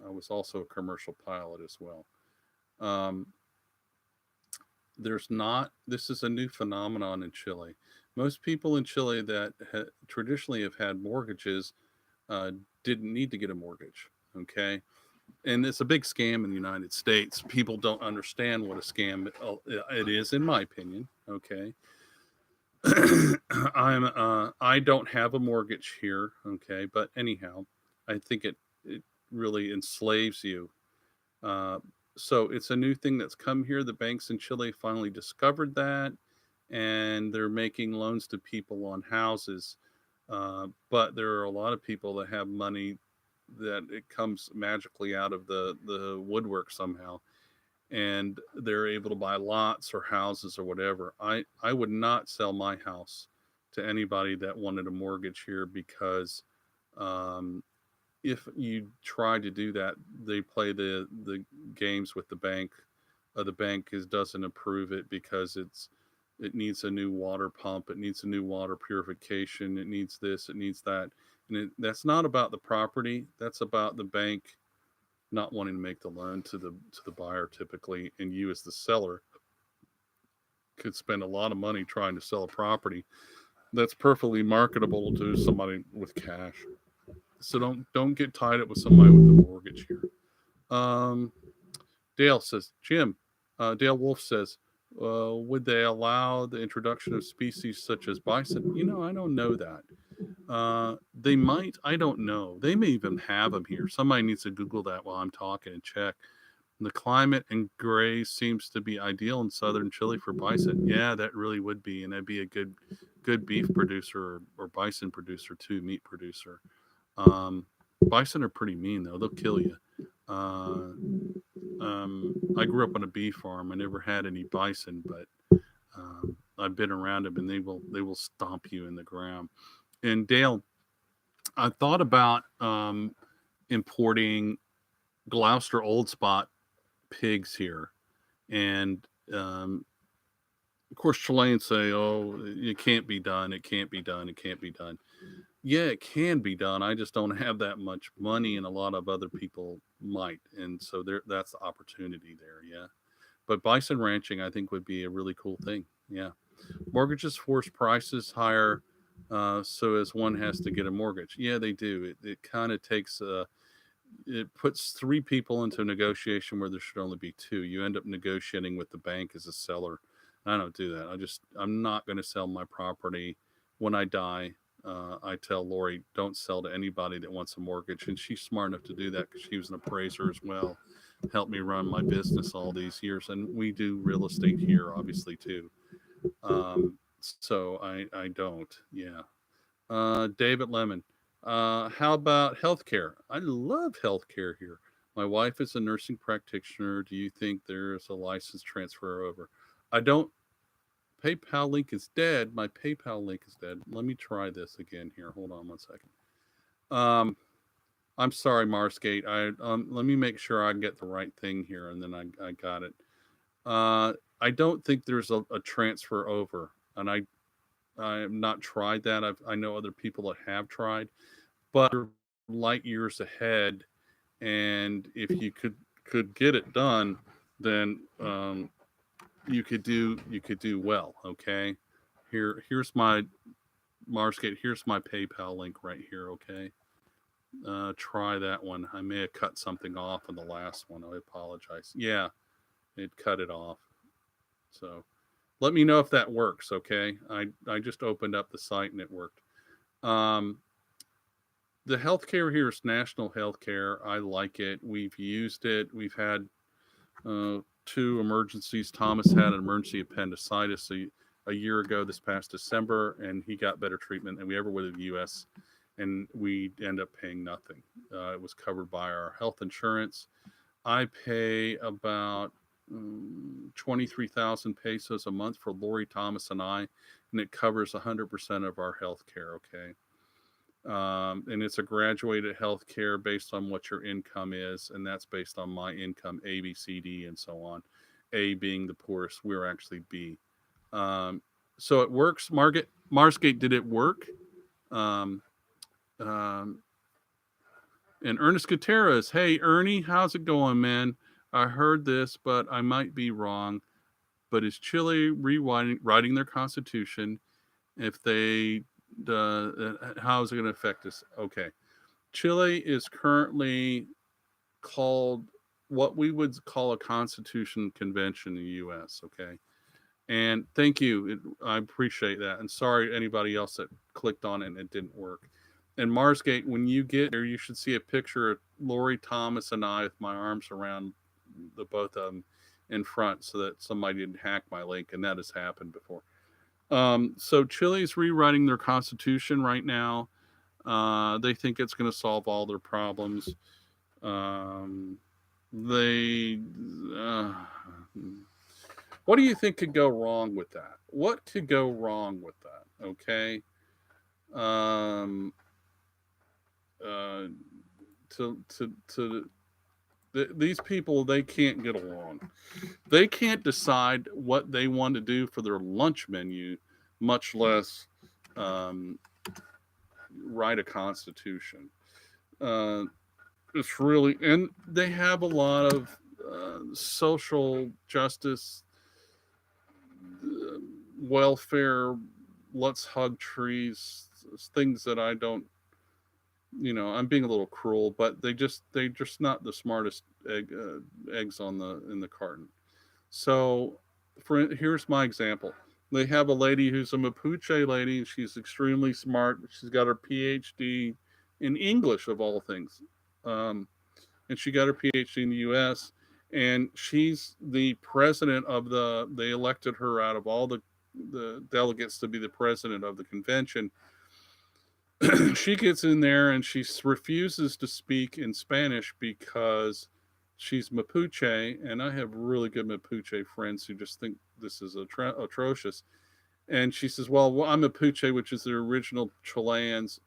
I was also a commercial pilot as well. Um, there's not. This is a new phenomenon in Chile. Most people in Chile that traditionally have had mortgages uh, didn't need to get a mortgage. Okay, and it's a big scam in the United States. People don't understand what a scam it is, in my opinion. Okay, I don't have a mortgage here. Okay, but anyhow, I think it really enslaves you. Uh, so it's a new thing that's come here. The banks in Chile finally discovered that, and they're making loans to people on houses. But there are a lot of people that have money that it comes magically out of the woodwork somehow, and they're able to buy lots or houses or whatever. I would not sell my house to anybody that wanted a mortgage here because um, if you try to do that, they play the games with the bank. The bank doesn't approve it because it needs a new water pump, it needs a new water purification, it needs this, it needs that, and that's not about the property. That's about the bank not wanting to make the loan to the buyer typically, and you as the seller could spend a lot of money trying to sell a property that's perfectly marketable to somebody with cash. So don't get tied up with somebody with a mortgage here. Um, Dale says, Jim, Dale Wolf says, would they allow the introduction of species such as bison? I don't know that. They might. I don't know. They may even have them here. Somebody needs to Google that while I'm talking and check. The climate and graze seems to be ideal in southern Chile for bison. Yeah, that really would be, and that'd be a good beef producer or bison producer too, meat producer. Bison are pretty mean though; they'll kill you. Uh, I grew up on a beef farm. I never had any bison, but I've been around them, and they will stomp you in the ground. And Dale, I thought about importing Gloucester Old Spot pigs here, and um, of course Chileans say, "Oh, it can't be done. It can't be done. It can't be done." Yeah, it can be done. I just don't have that much money, and a lot of other people might, and so that's the opportunity there. Yeah, but bison ranching, I think, would be a really cool thing. Yeah, mortgages force prices higher, so as one has to get a mortgage. Yeah, they do. It kind of takes it puts three people into a negotiation where there should only be two. You end up negotiating with the bank as a seller. I don't do that. I'm not going to sell my property when I die. I tell Lori, don't sell to anybody that wants a mortgage, and she's smart enough to do that because she was an appraiser as well. Helped me run my business all these years, and we do real estate here, obviously too. So I don't. Yeah. David Lemon. How about healthcare? I love healthcare here. My wife is a nursing practitioner. Do you think there's a license transfer over? I don't. PayPal link is dead. My PayPal link is dead. Let me try this again here. Hold on one second. Um, I'm sorry, Marsgate. Let me make sure I get the right thing here, and then I got it. I don't think there's a transfer over, and I have not tried that. I know other people that have tried, but you're light years ahead. And if you could get it done, then you could do well. Okay, here's my Marsgate. Here's my PayPal link right here. Okay, try that one. I may have cut something off on the last one. I apologize. Yeah, it cut it off. So let me know if that works. Okay, I just opened up the site and it worked. Um, the healthcare here is national healthcare. I like it. We've used it. We've had two emergencies. Thomas had an emergency appendicitis a year ago this past December, and he got better treatment than we ever would in the U.S. And we end up paying nothing. It was covered by our health insurance. I pay about 23,000 pesos a month for Lori, Thomas, and I, and it covers 100% of our health care. Okay. And it's a graduated health care based on what your income is, and that's based on my income, A, B, C, D, and so on. A being the poorest, we're actually B. Um, so it works. Marsgate, did it work? Um, um, and Ernest Gutierrez, hey Ernie, how's it going, man? I heard this, but I might be wrong. But is Chile rewriting their constitution? If they, how is it going to affect us? Okay, Chile is currently called what we would call a constitution convention in the U.S. Okay, and thank you, I appreciate that. And sorry anybody else that clicked on it and it didn't work. And Marsgate, when you get there, you should see a picture of Lori, Thomas, and I with my arms around the both of them in front, so that somebody didn't hack my link, and that has happened before. So Chile's rewriting their constitution right now. They think it's going to solve all their problems. They, what do you think could go wrong with that? What could go wrong with that? Okay. Um, uh, to these people, they can't get along. They can't decide what they want to do for their lunch menu, much less um, write a constitution. Uh, It's really, and they have a lot of social justice, uh, welfare, let's hug trees, things that I don't, I'm being a little cruel, but they just not the smartest eggs on the in the carton. So, here's my example. They have a lady who's a Mapuche lady. She's extremely smart. She's got her PhD in English, of all things. Um, and she got her PhD in the U.S. And she's the president of they elected her out of all the delegates to be the president of the convention. She gets in there and she refuses to speak in Spanish because she's Mapuche, and I have really good Mapuche friends who just think this is atrocious. And she says, "Well, I'm Mapuche, which is the original Chileans.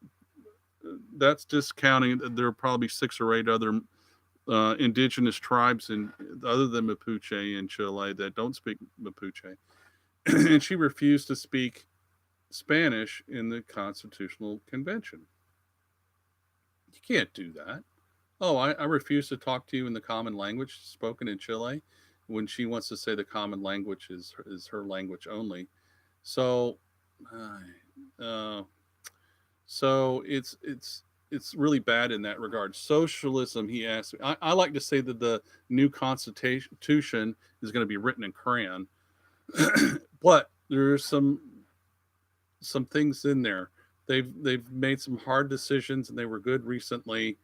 That's discounting. There are probably 6 or 8 other indigenous tribes in other than Mapuche in Chile that don't speak Mapuche." And she refused to speak Spanish in the Constitutional Convention. You can't do that. Oh, I refuse to talk to you in the common language spoken in Chile, when she wants to say the common language is her language only. So, uh, uh, so it's really bad in that regard. Socialism, he asked. I like to say that the new constitution is going to be written in crayon, but there's some things in there. They've made some hard decisions, and they were good recently.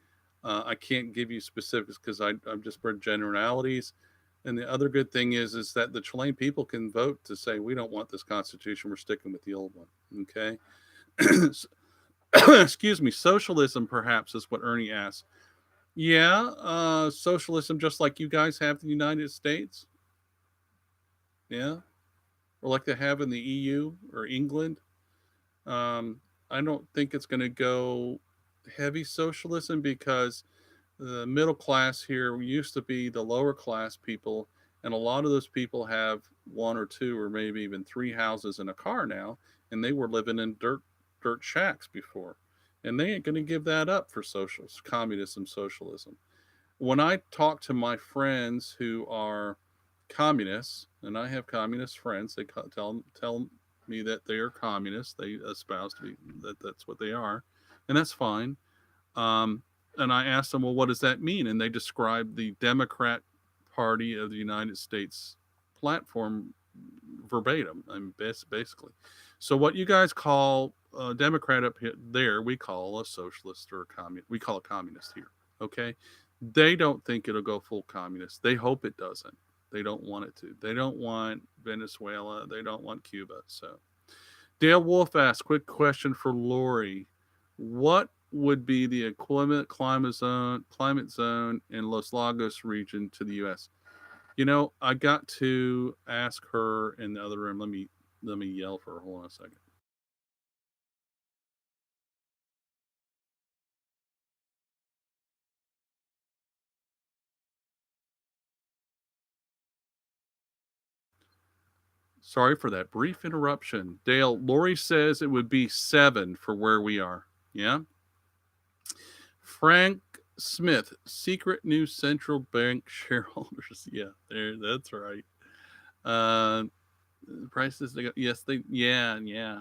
I can't give you specifics because I've just read generalities. And the other good thing is that the Chilean people can vote to say we don't want this constitution. We're sticking with the old one. Okay. Excuse me. Socialism, perhaps, is what Ernie asked. Yeah, socialism, just like you guys have in the United States. Yeah, or like they have in the EU or England. Um, I don't think it's going to go heavy socialism because the middle class here used to be the lower class people, and a lot of those people have 1 or 2 or maybe even 3 houses and a car now, and they were living in dirt shacks before, and they ain't going to give that up for communism, socialism. When I talk to my friends who are communists, and I have communist friends, they tell me that they are communists. They espouse to be that's what they are, and that's fine. Um, and I asked them, well, what does that mean? And they described the Democrat Party of the United States platform verbatim. I mean, basically. So what you guys call a Democrat up here, there, we call a socialist or a communist. We call a communist here. Okay. They don't think it'll go full communist. They hope it doesn't. They don't want it to. They don't want Venezuela. They don't want Cuba. So Dale Wolf asked, quick question for Lori. What would be the equivalent climate zone in Los Lagos region to the US? I got to ask her in the other room. Let me yell for her. Hold on a second. Sorry for that brief interruption. Dale, Lori says it would be 7 for where we are. Yeah. Frank Smith, secret new central bank shareholders. Yeah, that's right. Uh, prices, yes, yeah.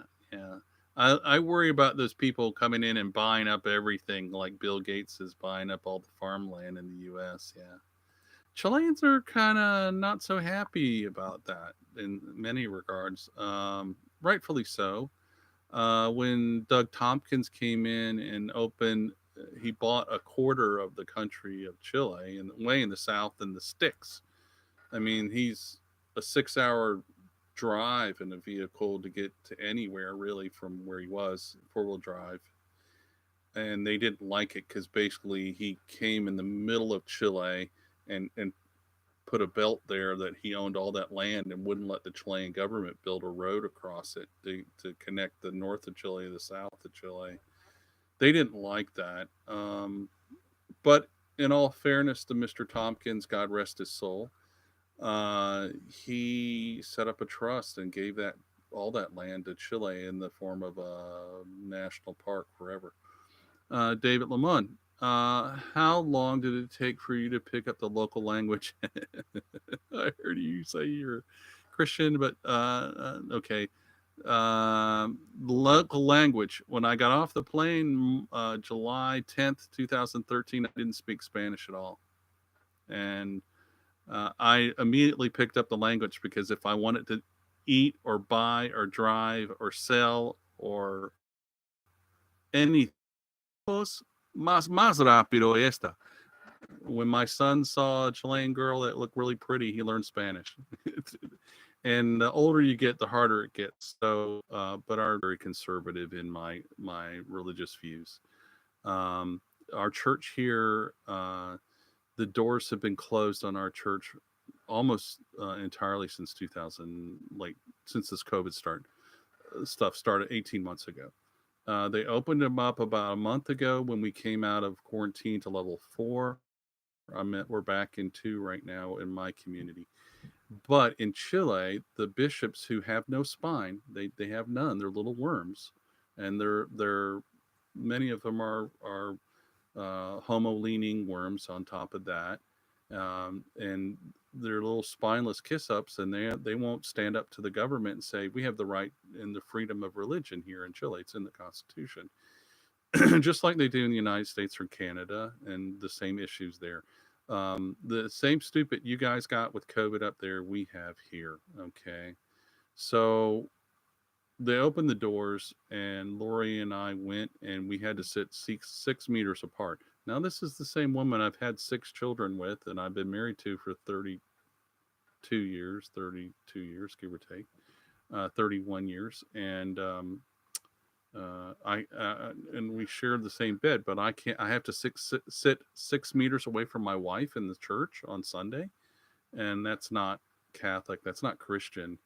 I worry about those people coming in and buying up everything, like Bill Gates is buying up all the farmland in the U.S. Yeah, Chileans are kind of not so happy about that in many regards. Rightfully so. When Doug Tompkins came in and opened, he bought a quarter of the country of Chile and way in the south in the sticks. I mean, he's a 6 hour drive in a vehicle to get to anywhere really from where he was, 4-wheel drive. And they didn't like it because basically he came in the middle of Chile and put a belt there that he owned all that land and wouldn't let the Chilean government build a road across it to connect the north of Chile to the south of Chile. They didn't like that. But in all fairness to Mr. Tompkins, God rest his soul, he set up a trust and gave that all that land to Chile in the form of a national park forever. David Lamont, How long did it take for you to pick up the local language? I heard you say you're Christian, but okay. Local language. When I got off the plane, July 10th, 2013, I didn't speak Spanish at all, and I immediately picked up the language because if I wanted to eat or buy or drive or sell or anything, más rápido esta. When my son saw a Chilean girl that looked really pretty, he learned Spanish. And the older you get, the harder it gets. So, but are very conservative in my religious views. Um, our church here, the doors have been closed on our church almost entirely since 2000, like since this COVID stuff started 18 months ago. They opened them up about a month ago when we came out of quarantine to level 4. We're back in 2 right now in my community. But in Chile, the bishops who have no spine, they have none. They're little worms, and they're many of them are homo leaning worms on top of that, and they're little spineless kiss ups, and they won't stand up to the government and say we have the right and the freedom of religion here in Chile. It's in the Constitution. Just like they do in the United States or Canada, and the same issues there. The same stupid you guys got with COVID up there, we have here. Okay. So they opened the doors, and Lori and I went, and we had to sit 6 meters apart. Now, this is the same woman I've had 6 children with, and I've been married to for 32 years, give or take, 31 years. And and we shared the same bed, but I can't. I have to sit 6 meters away from my wife in the church on Sunday, and that's not Catholic. That's not Christian.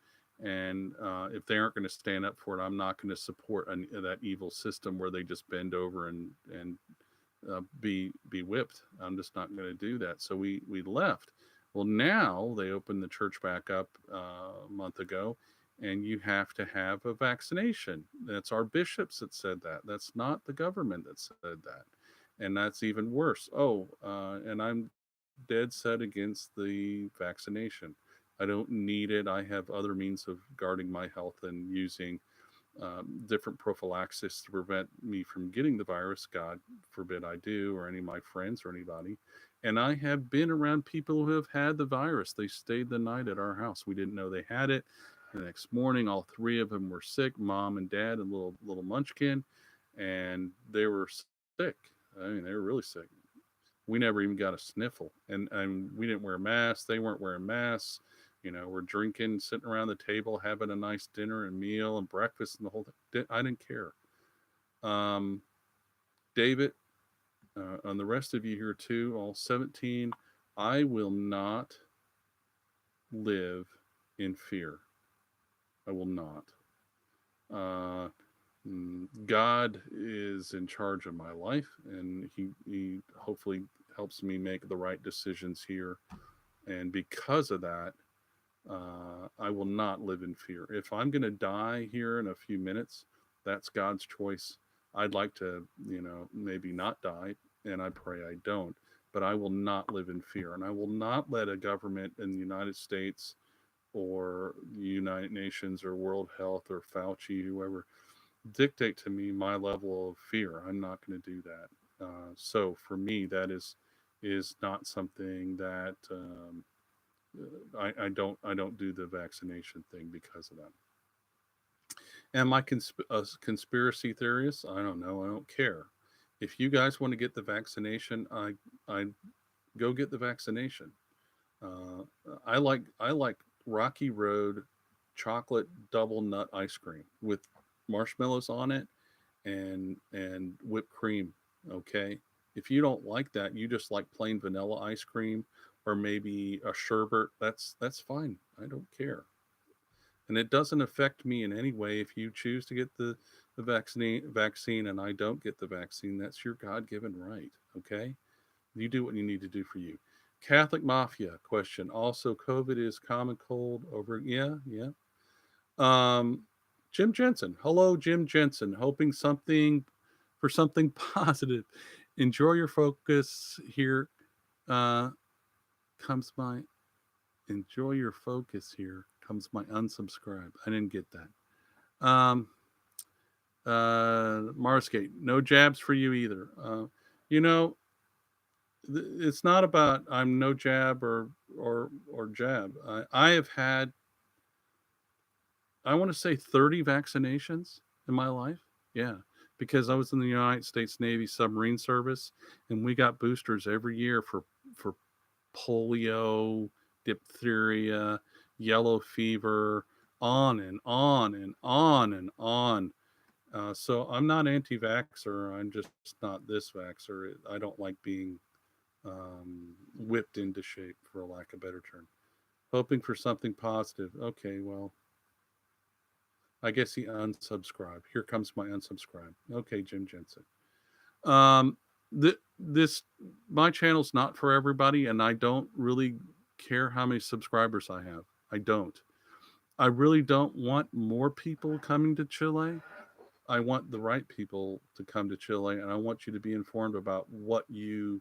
And if they aren't going to stand up for it, I'm not going to support that evil system where they just bend over and be whipped. I'm just not going to do that. So we left. Well, now they opened the church back up a month ago, and you have to have a vaccination. That's our bishops that said that. That's not the government that said that. And that's even worse. Oh, and I'm dead set against the vaccination. I don't need it. I have other means of guarding my health and using different prophylaxis to prevent me from getting the virus. God forbid I do, or any of my friends or anybody. And I have been around people who have had the virus. They stayed the night at our house. We didn't know they had it. The next morning, all 3 of them were sick, mom and dad and little munchkin, and they were sick. I mean, they were really sick. We never even got a sniffle, and we didn't wear masks. They weren't wearing masks. We're drinking, sitting around the table, having a nice dinner and meal and breakfast and the whole thing. I didn't care. Um, David, and the rest of you here too, all 17, I will not live in fear. I will not. Uh, God is in charge of my life, and he hopefully helps me make the right decisions here. And because of that, I will not live in fear. If I'm going to die here in a few minutes, that's God's choice. I'd like to, maybe not die, and I pray I don't. But I will not live in fear, and I will not let a government in the United States or the United Nations or World Health or Fauci, whoever, dictate to me my level of fear. I'm not going to do that. So for me, that is not something that I don't do the vaccination thing because of that. Am I a conspiracy theorist? I don't know. I don't care. If you guys want to get the vaccination, I go get the vaccination. Uh, I like Rocky Road chocolate double nut ice cream with marshmallows on it and whipped cream. Okay, if you don't like that, you just like plain vanilla ice cream or maybe a sherbet. That's fine. I don't care, and it doesn't affect me in any way if you choose to get the vaccine and I don't get the vaccine. That's your God-given right. Okay, you do what you need to do for you. Catholic Mafia question. Also, COVID is common cold over. Yeah, yeah. Um, Jim Jensen. Hello, Jim Jensen. Hoping something positive. Enjoy your focus. Here uh, comes my enjoy your focus. Here comes my unsubscribe. I didn't get that. Um, Marsgate, no jabs for you either. You know, it's not about I'm no jab or jab. I have had, I want to say 30 vaccinations in my life. Yeah, because I was in the United States Navy submarine service, and we got boosters every year for polio, diphtheria, yellow fever, on and on and on and on. So I'm not anti-vaxxer. I'm just not this vaxxer. I don't like being whipped into shape, for a lack of a better term. Hoping for something positive. Okay, well, I guess he unsubscribed. Here comes my unsubscribe. Okay, Jim Jensen. Um, this my channel's not for everybody, and I don't really care how many subscribers I have. I don't. I really don't want more people coming to Chile. I want the right people to come to Chile, and I want you to be informed about what your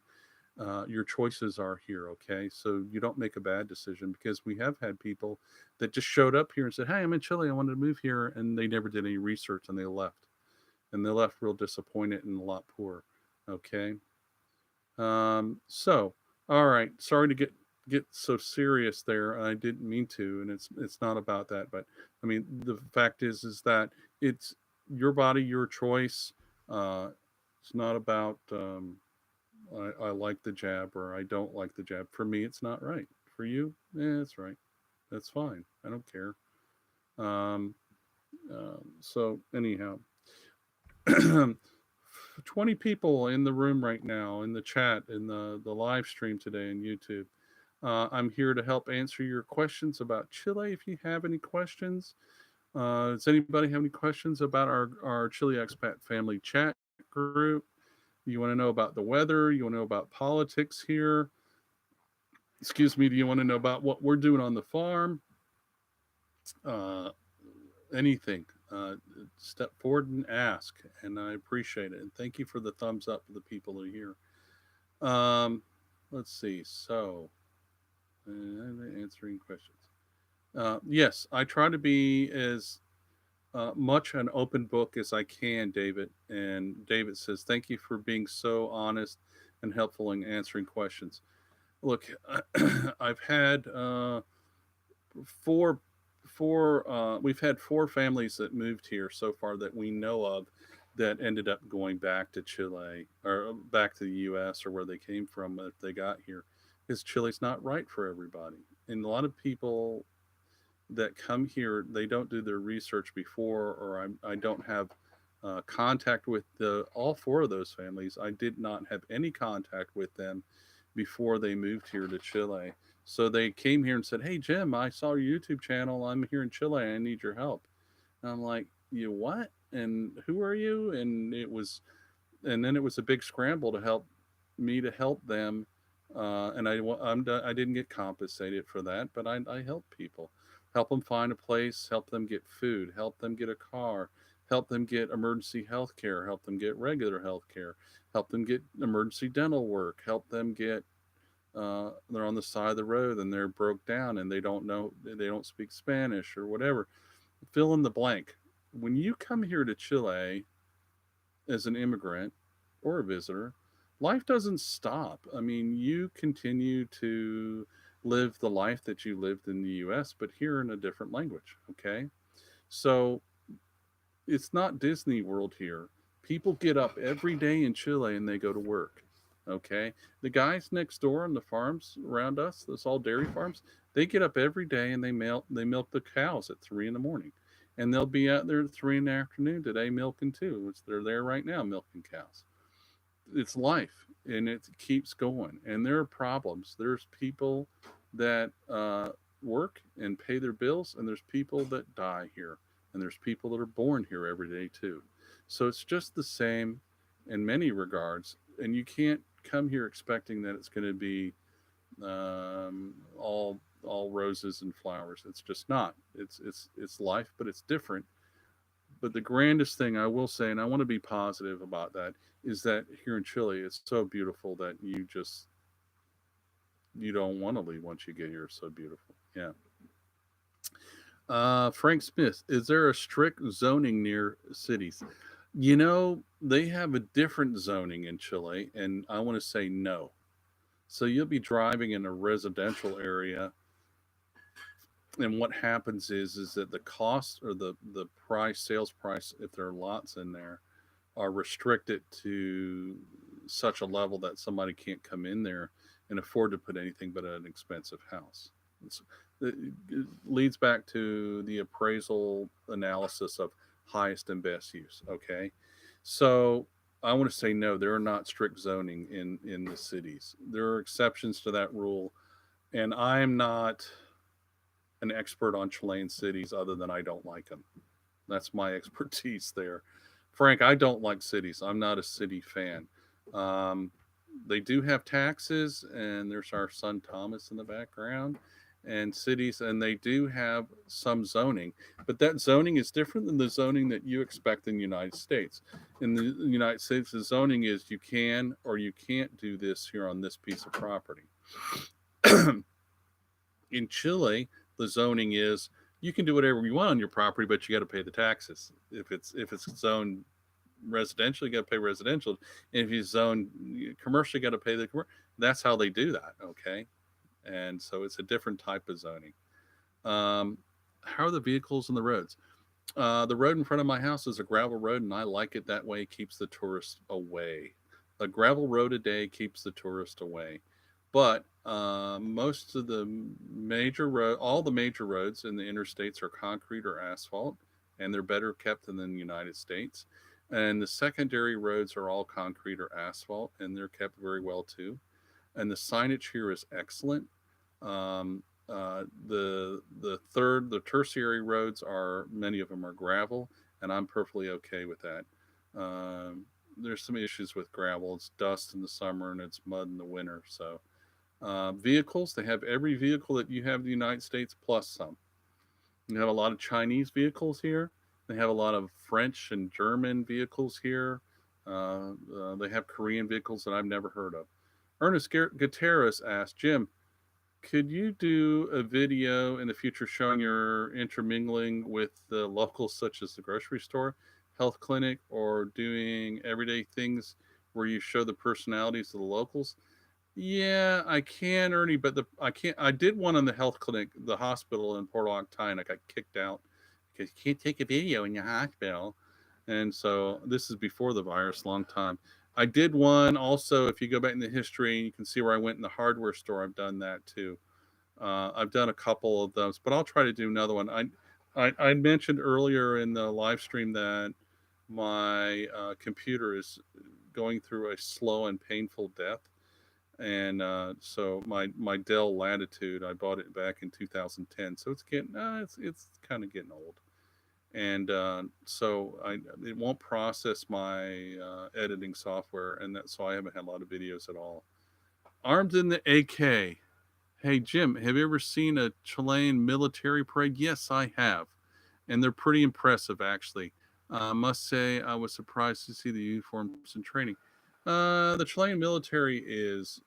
choices are here. Okay, so you don't make a bad decision, because we have had people that just showed up here and said, "Hey, I'm in Chile. I wanted to move here," and they never did any research and they left, and they left real disappointed and a lot poor. Okay, so all right, sorry to get so serious there. I didn't mean to, and it's not about that. But I mean, the fact is that it's your body, your choice. Uh, it's not about I like the jab or I don't like the jab. For me, it's not right. For you, it's right. That's fine. I don't care. Um, so anyhow, 20 people in the room right now, in the chat, in the live stream today in YouTube. I'm here to help answer your questions about Chile. If you have any questions, does anybody have any questions about our Chile Expat Family chat group? You want to know about the weather? You want to know about politics here? Excuse me. Do you want to know about what we're doing on the farm? Uh, Anything. Step forward and ask, and I appreciate it. And thank you for the thumbs up for the people that are here. Let's see. So, answering questions. Yes, I try to be as much an open book as I can, David. And David says, "Thank you for being so honest and helpful in answering questions." Look, I've had four we've had four families that moved here so far that we know of, that ended up going back to Chile or back to the US or where they came from if they got here, because Chile's not right for everybody. And a lot of people that come here, they don't do their research before, or I don't have contact with the all four of those families. I did not have any contact with them before they moved here to Chile. So they came here and said, "Hey Jim, I saw your YouTube channel. I'm here in Chile. I need your help." And I'm like, "You what? And who are you?" And then it was a big scramble to help me to help them. And I didn't get compensated for that, but I help people, help them find a place, help them get food, help them get a car, help them get emergency health care, help them get regular health care, help them get emergency dental work, help them get they're on the side of the road and they're broke down and they don't speak Spanish or whatever. Fill in the blank. When you come here to Chile as an immigrant or a visitor, life doesn't stop. I mean, you continue to live the life that you lived in the US, but here in a different language. Okay. So it's not Disney World here. People get up every day in Chile and they go to work. Okay. The guys next door on the farms around us, that's all dairy farms, they get up every day and they milk the cows at 3 in the morning. And they'll be out there at 3 in the afternoon today milking too, which they're there right now milking cows. It's life and it keeps going. And there are problems. There's people that work and pay their bills, and there's people that die here, and there's people that are born here every day too. So it's just the same in many regards. And you can't come here expecting that it's going to be all roses and flowers. It's just not. It's life, but it's different. But the grandest thing I will say, and I want to be positive about that, is that here in Chile, it's so beautiful that you don't want to leave once you get here. It's so beautiful. Yeah. Frank Smith, is there a strict zoning near cities? They have a different zoning in Chile, and I want to say no. So you'll be driving in a residential area, and what happens is that the cost or the price, sales price, if there are lots in there, are restricted to such a level that somebody can't come in there and afford to put anything but an expensive house. It's, it leads back to the appraisal analysis of highest and best use. Okay, so I want to say no. There are not strict zoning in the cities. There are exceptions to that rule, and I'm not an expert on Chilean cities other than I don't like them. That's my expertise there. Frank, I don't like cities. I'm not a city fan. Um, they do have taxes, and there's our son Thomas in the background, and cities, and they do have some zoning, but that zoning is different than the zoning that you expect in the United States. In the United States, the zoning is you can or you can't do this here on this piece of property. In Chile, the zoning is you can do whatever you want on your property, but you got to pay the taxes. If it's zoned residential, you got to pay residential. And if you zone commercial, you got to pay the commercial. That's how they do that. Okay, and so it's a different type of zoning. Um, how are the vehicles on the roads? The road in front of my house is a gravel road, and I like it that way. It keeps the tourists away. A gravel road a day keeps the tourist away. But most of the all the major roads in the interstates are concrete or asphalt, and they're better kept than in the United States. And the secondary roads are all concrete or asphalt, and they're kept very well too. And the signage here is excellent. Um, the tertiary roads are many of them are gravel, and I'm perfectly okay with that. There's some issues with gravel. It's dust in the summer and it's mud in the winter. So vehicles, they have every vehicle that you have in the United States plus some. You have a lot of Chinese vehicles here. They have a lot of French and German vehicles here. They have Korean vehicles that I've never heard of. Ernest Gutierrez asked, Jim, could you do a video in the future showing your intermingling with the locals, such as the grocery store, health clinic, or doing everyday things where you show the personalities of the locals? Yeah, I can, Ernie, but I can't. I did one on the health clinic, the hospital in Port Octai, and I got kicked out because you can't take a video in your hospital. And so this is before the virus, long time. I did one also. If you go back in the history, you can see where I went in the hardware store. I've done that too. I've done a couple of those, but I'll try to do another one. I mentioned earlier in the live stream that my computer is going through a slow and painful death, and so my Dell Latitude, I bought it back in 2010, so it's getting it's kind of getting old, and so it won't process my editing software, and so I haven't had a lot of videos at all. Armed in the AK. Hey, Jim, have you ever seen a Chilean military parade? Yes, I have. And they're pretty impressive, actually. I must say, I was surprised to see the uniforms and training. The Chilean military is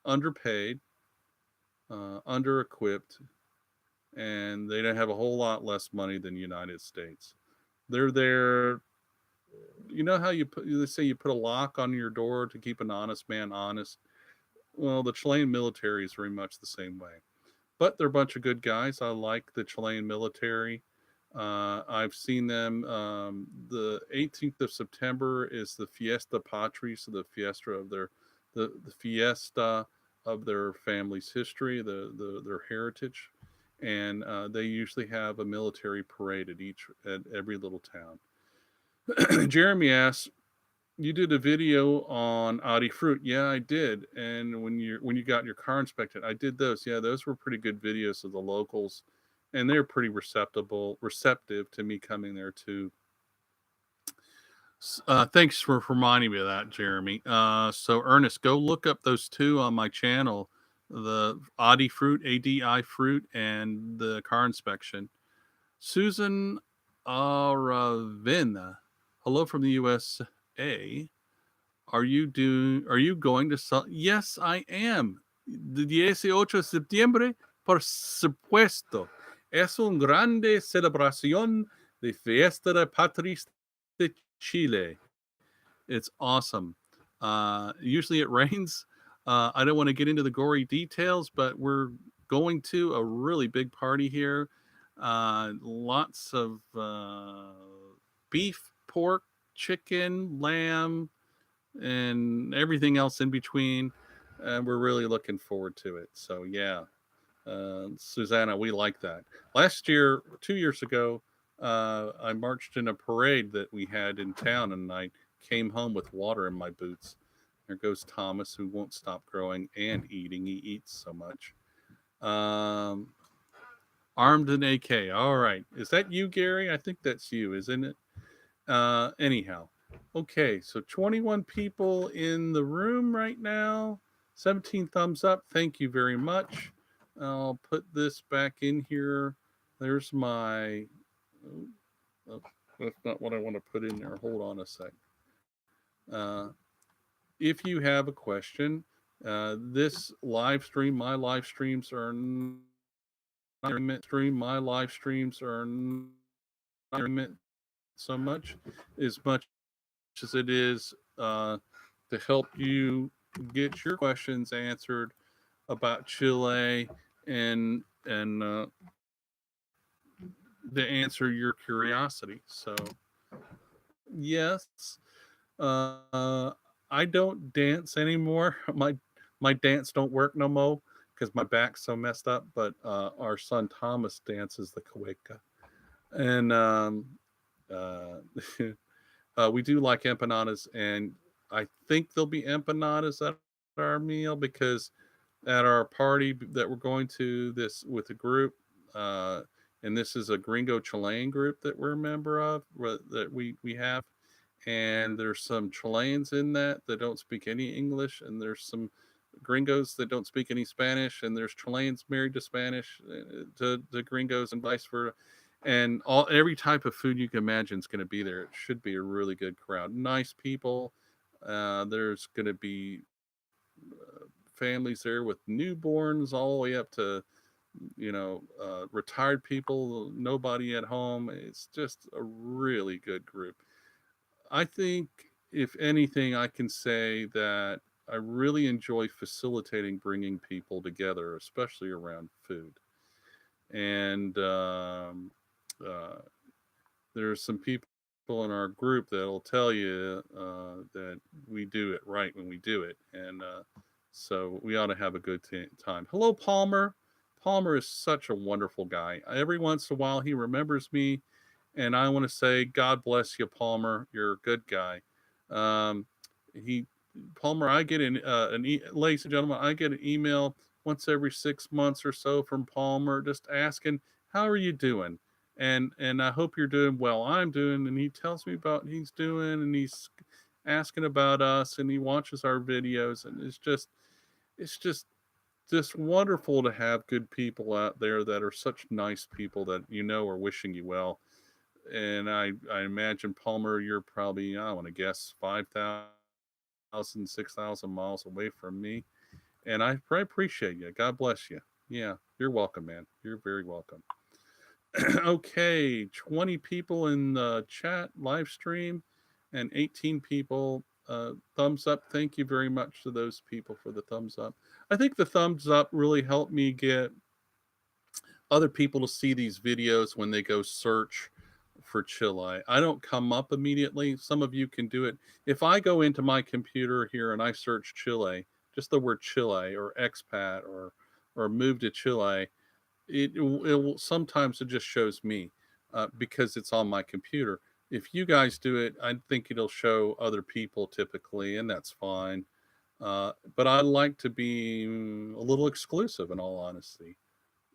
underpaid, under equipped, and they don't have a whole lot less money than the United States. They're there. You know how they say you put a lock on your door to keep an honest man honest? Well, the Chilean military is very much the same way. But they're a bunch of good guys. I like the Chilean military. I've seen them. The 18th of September is the Fiesta Patri, so the fiesta of the fiesta of their family's history, their heritage, and they usually have a military parade at every little town. Jeremy asks, you did a video on Audi fruit. Yeah, I did. And when you got your car inspected, I did those. Yeah, those were pretty good videos of the locals, and they're pretty receptive to me coming there too. Thanks for reminding me of that, Jeremy. So Ernest, go look up those two on my channel, the ADI fruit, and the car inspection. Susan Aravena. Hello from the USA. Are you going to Yes, I am. The 18 de septiembre, por supuesto. Es una grande celebración de fiesta de Patrias de Chile. It's awesome. Usually it rains. I don't want to get into the gory details, but we're going to a really big party here. Lots of beef, pork, chicken, lamb, and everything else in between. And we're really looking forward to it. So, yeah, Susanna, we like that. Last year, 2 years ago, I marched in a parade that we had in town, and I came home with water in my boots. There goes Thomas, who won't stop growing and eating. He eats so much. Um, Armed and AK. All right. Is that you, Gary? I think that's you, isn't it? Anyhow. Okay, so 21 people in the room right now. 17 thumbs up. Thank you very much. I'll put this back in here. There's my. Oh, that's not what I want to put in there. Hold on a sec. Uh, if you have a question, this live stream, my live streams are my live streams are not so much as it is to help you get your questions answered about Chile and to answer your curiosity. So yes, I don't dance anymore. My dance don't work no more because my back's so messed up. But our son Thomas dances the cueca, and uh, we do like empanadas, and I think there'll be empanadas at our meal because at our party that we're going to this with a group, uh, and this is a Gringo Chilean group that we're a member of that we have, and there's some Chileans in that don't speak any English, and there's some Gringos that don't speak any Spanish, and there's Chileans married to Spanish to Gringos and vice versa. And every type of food you can imagine is going to be there. It should be a really good crowd. Nice people. There's going to be families there with newborns all the way up to retired people, nobody at home. It's just a really good group. I think, if anything, I can say that I really enjoy facilitating bringing people together, especially around food. And uh, there's some people in our group that'll tell you that we do it right when we do it. And so we ought to have a good time. Hello, Palmer. Palmer is such a wonderful guy. Every once in a while, he remembers me, and I want to say, God bless you, Palmer. You're a good guy. Um, he, Palmer, I get ladies and gentlemen, I get an email once every 6 months or so from Palmer, just asking, "How are you doing?" And I hope you're doing well. I'm doing, and he tells me about he's doing, and he's asking about us, and he watches our videos, and it's just wonderful to have good people out there that are such nice people that are wishing you well. And I imagine, Palmer, you're probably, I want to guess, 5,000, 6,000 miles away from me, and I appreciate you. God bless you. Yeah, you're welcome, man. You're very welcome. Okay, 20 people in the chat live stream and 18 people thumbs up. Thank you very much to those people for the thumbs up. I think the thumbs up really helped me get other people to see these videos when they go search for Chile. I don't come up immediately. Some of you can do it. If I go into my computer here and I search Chile, just the word Chile or expat or move to Chile, it will sometimes it just shows me because it's on my computer. If you guys do it, I think it'll show other people typically, and that's fine. But I like to be a little exclusive, in all honesty.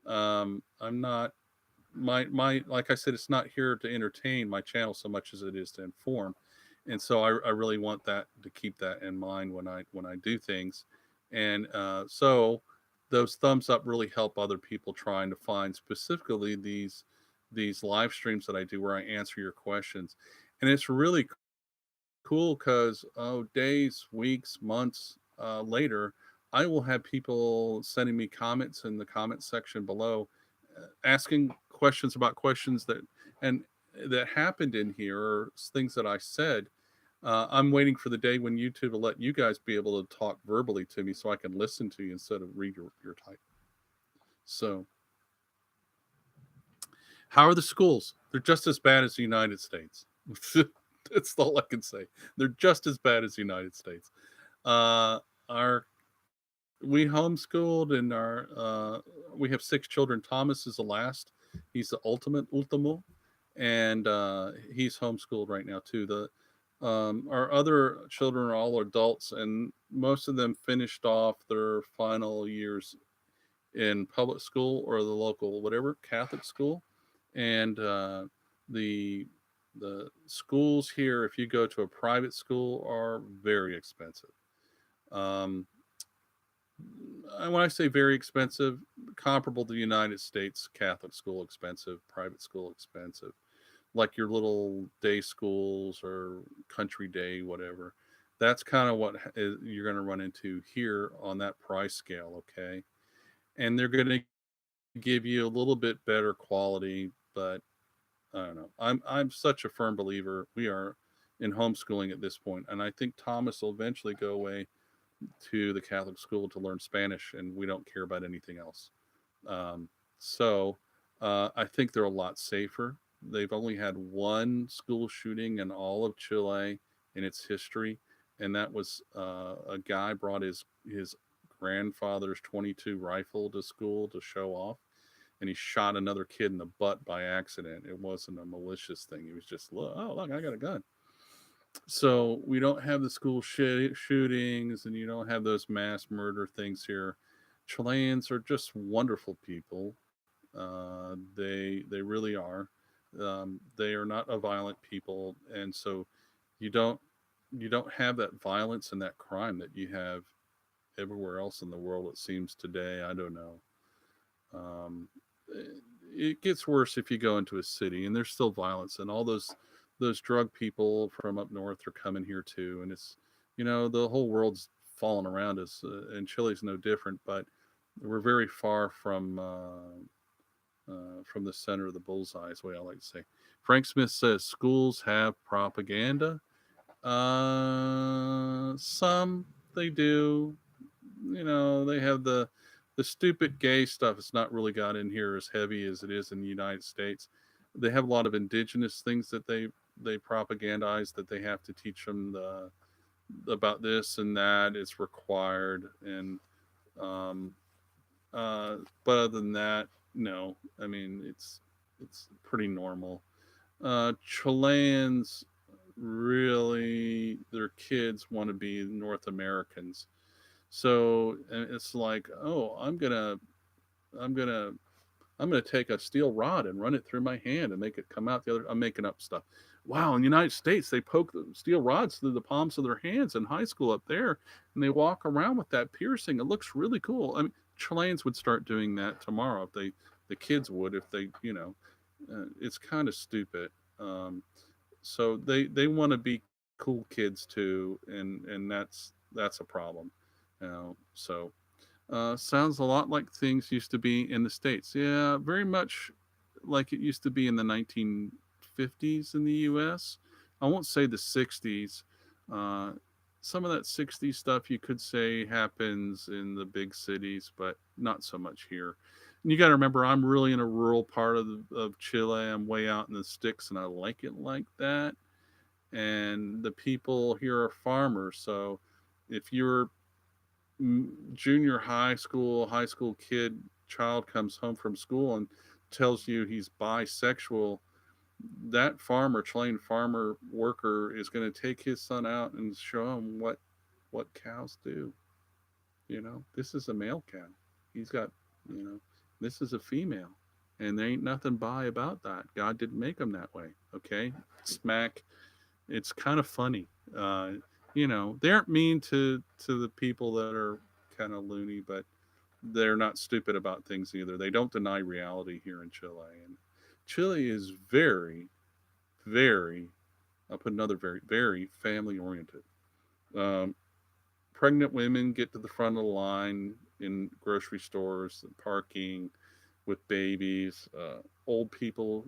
I'm not my like I said, it's not here to entertain my channel so much as it is to inform, and so I really want that to keep that in mind when I do things, and so those thumbs up really help other people trying to find specifically these these live streams that I do where I answer your questions. And it's really cool because, oh, days, weeks, months later, I will have people sending me comments in the comment section below, asking questions about questions and that happened in here, or things that I said. I'm waiting for the day when YouTube will let you guys be able to talk verbally to me so I can listen to you instead of read your type. So, how are the schools? They're just as bad as the United States. That's all I can say. They're just as bad as the United States. Our We homeschooled, and our we have 6 children. Thomas is the last. He's the ultimate ultimo, and he's homeschooled right now too. The Our other children are all adults, and most of them finished off their final years in public school or the local whatever Catholic school, and the the schools here, if you go to a private school, are very expensive. Um, when I say very expensive, comparable to the United States Catholic school expensive, private school expensive, like your little day schools or country day, whatever. That's kind of what you're going to run into here on that price scale, okay? And they're going to give you a little bit better quality, but I don't know. I'm such a firm believer. We are in homeschooling at this point, and I think Thomas will eventually go away to the Catholic school to learn Spanish, and we don't care about anything else. Um, so I think they're a lot safer. They've only had one school shooting in all of Chile in its history, and that was a guy brought his grandfather's 22 rifle to school to show off, and he shot another kid in the butt by accident. It wasn't a malicious thing. He was just, oh, look, I got a gun. So we don't have the school shootings, and you don't have those mass murder things here. Chileans are just wonderful people. They really are. They are not a violent people, and so you don't you don't have that violence and that crime that you have everywhere else in the world. It seems today. I don't know. Um, it gets worse if you go into a city, and there's still violence, and all those drug people from up north are coming here too, and it's the whole world's falling around us, and Chile's no different, but we're very far from the center of the bullseye, is the way I like to say. Frank Smith says schools have propaganda. Some they do. They have the stupid gay stuff. It's not really got in here as heavy as it is in the United States. They have a lot of indigenous things that they propagandize, that they have to teach them about this and that. It's required, and um, but other than that, no. I mean, it's pretty normal. Chileans really, their kids want to be North Americans. So it's like, oh, I'm gonna I'm gonna take a steel rod and run it through my hand and make it come out the other. I'm making up stuff. Wow, in the United States, they poke the steel rods through the palms of their hands in high school up there, and they walk around with that piercing. It looks really cool. I mean, Chileans would start doing that tomorrow if the kids would, if it's kind of stupid. Um, so they want to be cool kids too, and that's a problem. So sounds a lot like things used to be in the States. Yeah, very much like it used to be in the 1950s in the US. I won't say the 60s. Uh, some of that 60s stuff you could say happens in the big cities, but not so much here. And you got to remember, I'm really in a rural part of Chile. I'm way out in the sticks, and I like it like that. And the people here are farmers. So if you're junior high school child comes home from school and tells you he's bisexual, that farmer, Chilean farmer worker, is going to take his son out and show him what cows do. This is a male cow. He's got, you know, this is a female, and there ain't nothing bi about that. God didn't make them that way. Okay, smack. It's kind of funny. They aren't mean to the people that are kind of loony, but they're not stupid about things either. They don't deny reality here in Chile, and Chile is very, very, I'll put another very, very family oriented. Um, Pregnant women get to the front of the line in grocery stores, parking with babies, old people.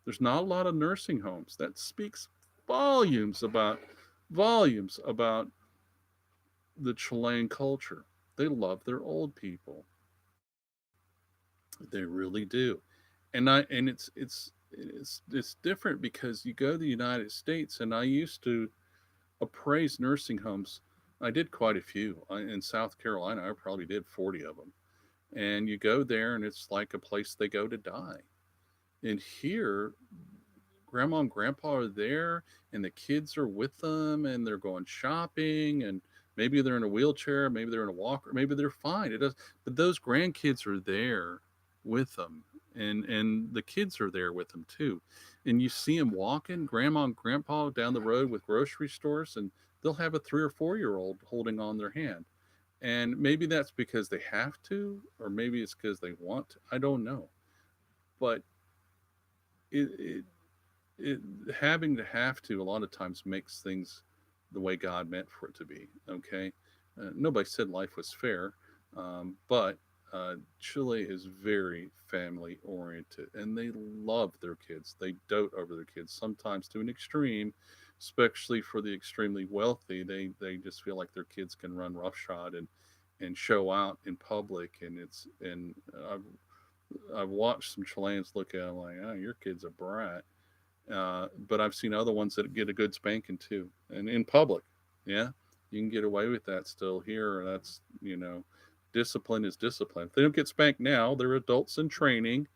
There's not a lot of nursing homes. That speaks volumes about volumes about the Chilean culture. They love their old people. They really do. And it's different because you go to the United States, and I used to appraise nursing homes. I did quite a few in South Carolina. I probably did 40 of them. And you go there, and it's like a place they go to die. And here, grandma and grandpa are there, and the kids are with them, and they're going shopping, and maybe they're in a wheelchair, maybe they're in a walker, maybe they're fine. It does, but those grandkids are there with them, and the kids are there with them too. And you see them walking, grandma and grandpa, down the road with grocery stores, and they'll have a 3 or 4 year old holding on their hand. And maybe that's because they have to, or maybe it's because they want to. I don't know. But it, it it having to have to a lot of times makes things the way God meant for it to be. Okay, nobody said life was fair, but Chile is very family oriented, and they love their kids. They dote over their kids, sometimes to an extreme. Especially for the extremely wealthy, they just feel like their kids can run roughshod and show out in public, and I've watched some Chileans look at them like, oh, your kid's a brat. But I've seen other ones that get a good spanking too, and in public. Yeah, you can get away with that still here. That's discipline is discipline. If they don't get spanked now, they're adults in training.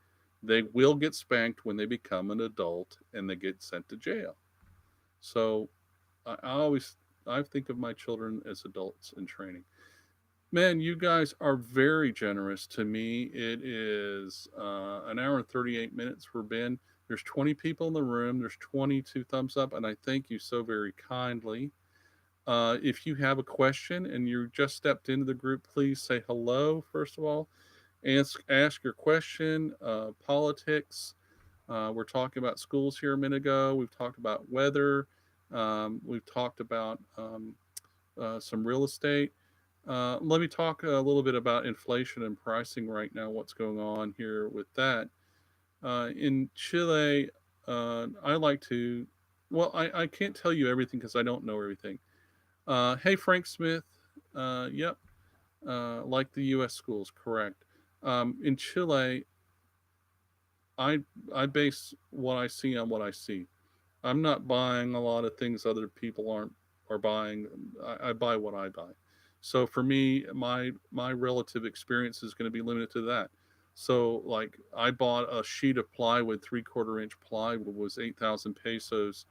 They will get spanked when they become an adult and they get sent to jail. So I think of my children as adults in training. Man, you guys are very generous to me. It is an hour and 38 minutes for Ben. There's 20 people in the room. There's 22 thumbs up, and I thank you so very kindly. If you have a question and you just stepped into the group, please say hello, first of all. Ask your question. Politics. We're talking about schools here a minute ago. We've talked about weather. We've talked about some real estate. Let me talk a little bit about inflation and pricing right now, what's going on here with that. In Chile, I like to, well, I can't tell you everything because I don't know everything. Hey, Frank Smith. Yep. Like the U.S. schools, correct. In Chile, I I base what I see on what I see. I'm not buying a lot of things other people are buying. I buy what I buy. So for me, my relative experience is going to be limited to that. So like I bought a sheet of plywood, 3/4 inch plywood was 8,000 pesos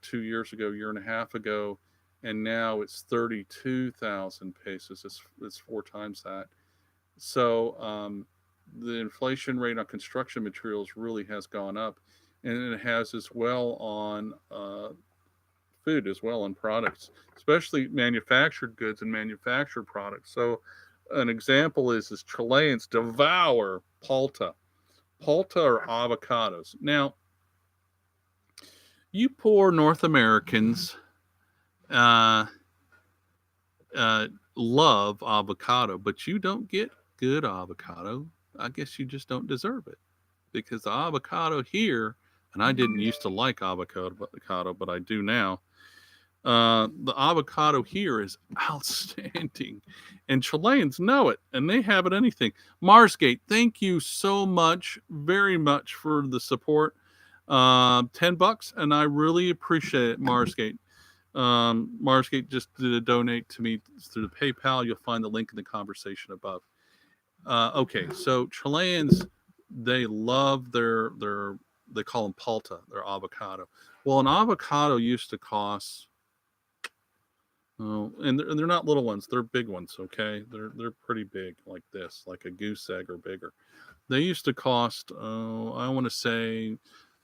2 years ago, year and a half ago, and now it's 32,000 pesos. It's 4 times that. So the inflation rate on construction materials really has gone up, and it has as well on food as well, on products, especially manufactured goods and manufactured products. So an example is Chileans devour palta or avocados. Now, you poor North Americans uh, love avocado, but you don't get good avocado. I guess you just don't deserve it because the avocado here, and I didn't used to like avocado, but I do now. The avocado here is outstanding, and Chileans know it, and they have it anything. Marsgate, thank you so much, very much for the support. $10, and I really appreciate it, Marsgate. Marsgate just did a donate to me through the PayPal. You'll find the link in the conversation above. Okay, so Chileans, they love their they call them palta, their avocado. Well, an avocado used to cost, oh, and they're not little ones; they're big ones. Okay, they're pretty big, like this, like a goose egg or bigger. They used to cost, oh, I want to say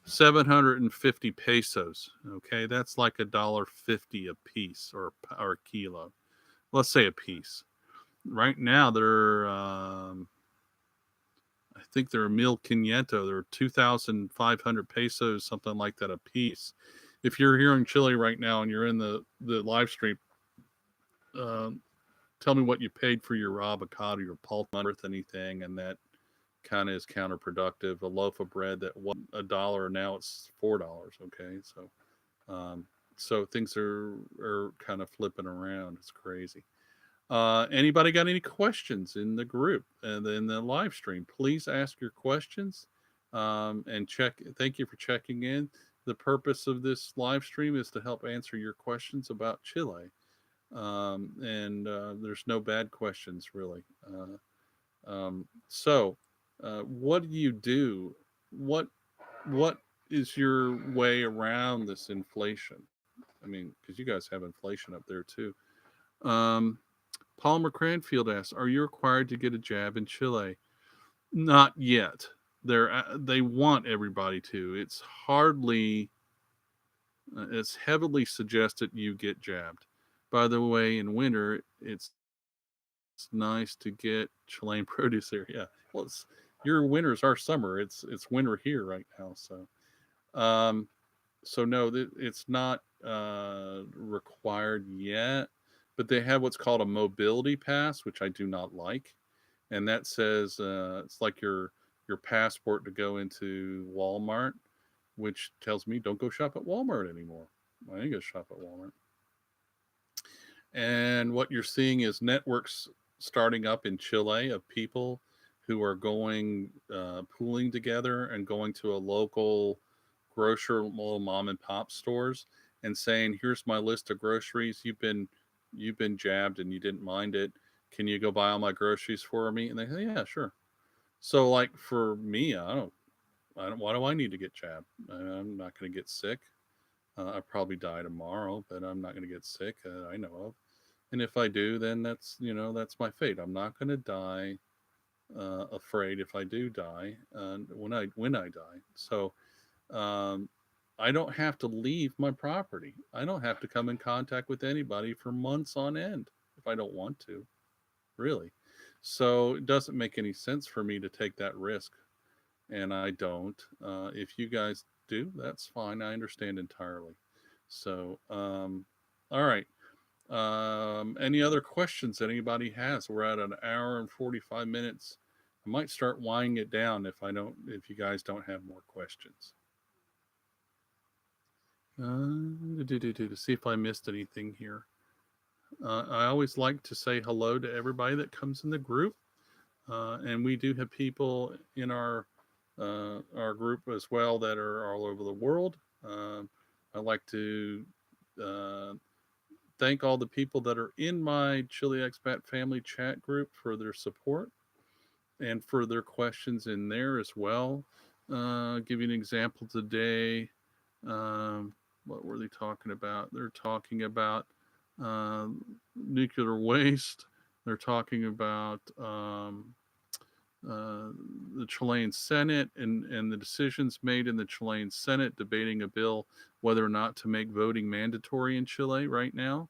750 pesos. Okay, that's like $1.50 a piece or a kilo. Let's say a piece. Right now they're I think they're 1,500. They're 2,500 pesos, something like that a piece. If you're here in Chile right now and you're in the live stream, um, tell me what you paid for your avocado, your pulp worth anything, and that kind of is counterproductive. A loaf of bread that was $1, now it's $4. Okay, um, so things are kind of flipping around. It's crazy. Anybody got any questions in the group and in the live stream? Please ask your questions and check. Thank you for checking in. The purpose of this live stream is to help answer your questions about Chile. And there's no bad questions really. What do you do? What what is your way around this inflation? I mean, because you guys have inflation up there too. Um, Palmer Cranfield asks, "Are you required to get a jab in Chile?" Not yet. They want everybody to. It's heavily suggested you get jabbed. By the way, in winter, it's nice to get Chilean produce there. Yeah, well, your winter's our summer. It's winter here right now. Um, so no, it's not required yet, but they have what's called a mobility pass, which I do not like, and that says it's like your passport to go into Walmart, which tells me don't go shop at Walmart anymore. I ain't gonna shop at Walmart. And what you're seeing is networks starting up in Chile of people who are going pooling together and going to a local grocer, little mom and pop stores, and saying, "Here's my list of groceries. You've been jabbed and you didn't mind it. Can you go buy all my groceries for me?" And they say, "Yeah, sure." So, like for me, I don't. Why do I need to get jabbed? I'm not going to get sick. I probably die tomorrow, but I'm not going to get sick. I know of. And if I do, then that's my fate. I'm not going to die afraid if I do die when I die. So um, I don't have to leave my property. I don't have to come in contact with anybody for months on end if I don't want to, really. So it doesn't make any sense for me to take that risk, and I don't. If you guys do, that's fine. I understand entirely. So, all right. Any other questions that anybody has? We're at an hour and 45 minutes. I might start winding it down if you guys don't have more questions. To see if I missed anything here. I always like to say hello to everybody that comes in the group, and we do have people in our group as well that are all over the world. I like to uh, thank all the people that are in my Chile Expat Family chat group for their support and for their questions in there as well. Give you an example today. Um, what were they talking about? They're talking about nuclear waste. They're talking about uh, the Chilean Senate and the decisions made in the Chilean Senate debating a bill whether or not to make voting mandatory in Chile right now.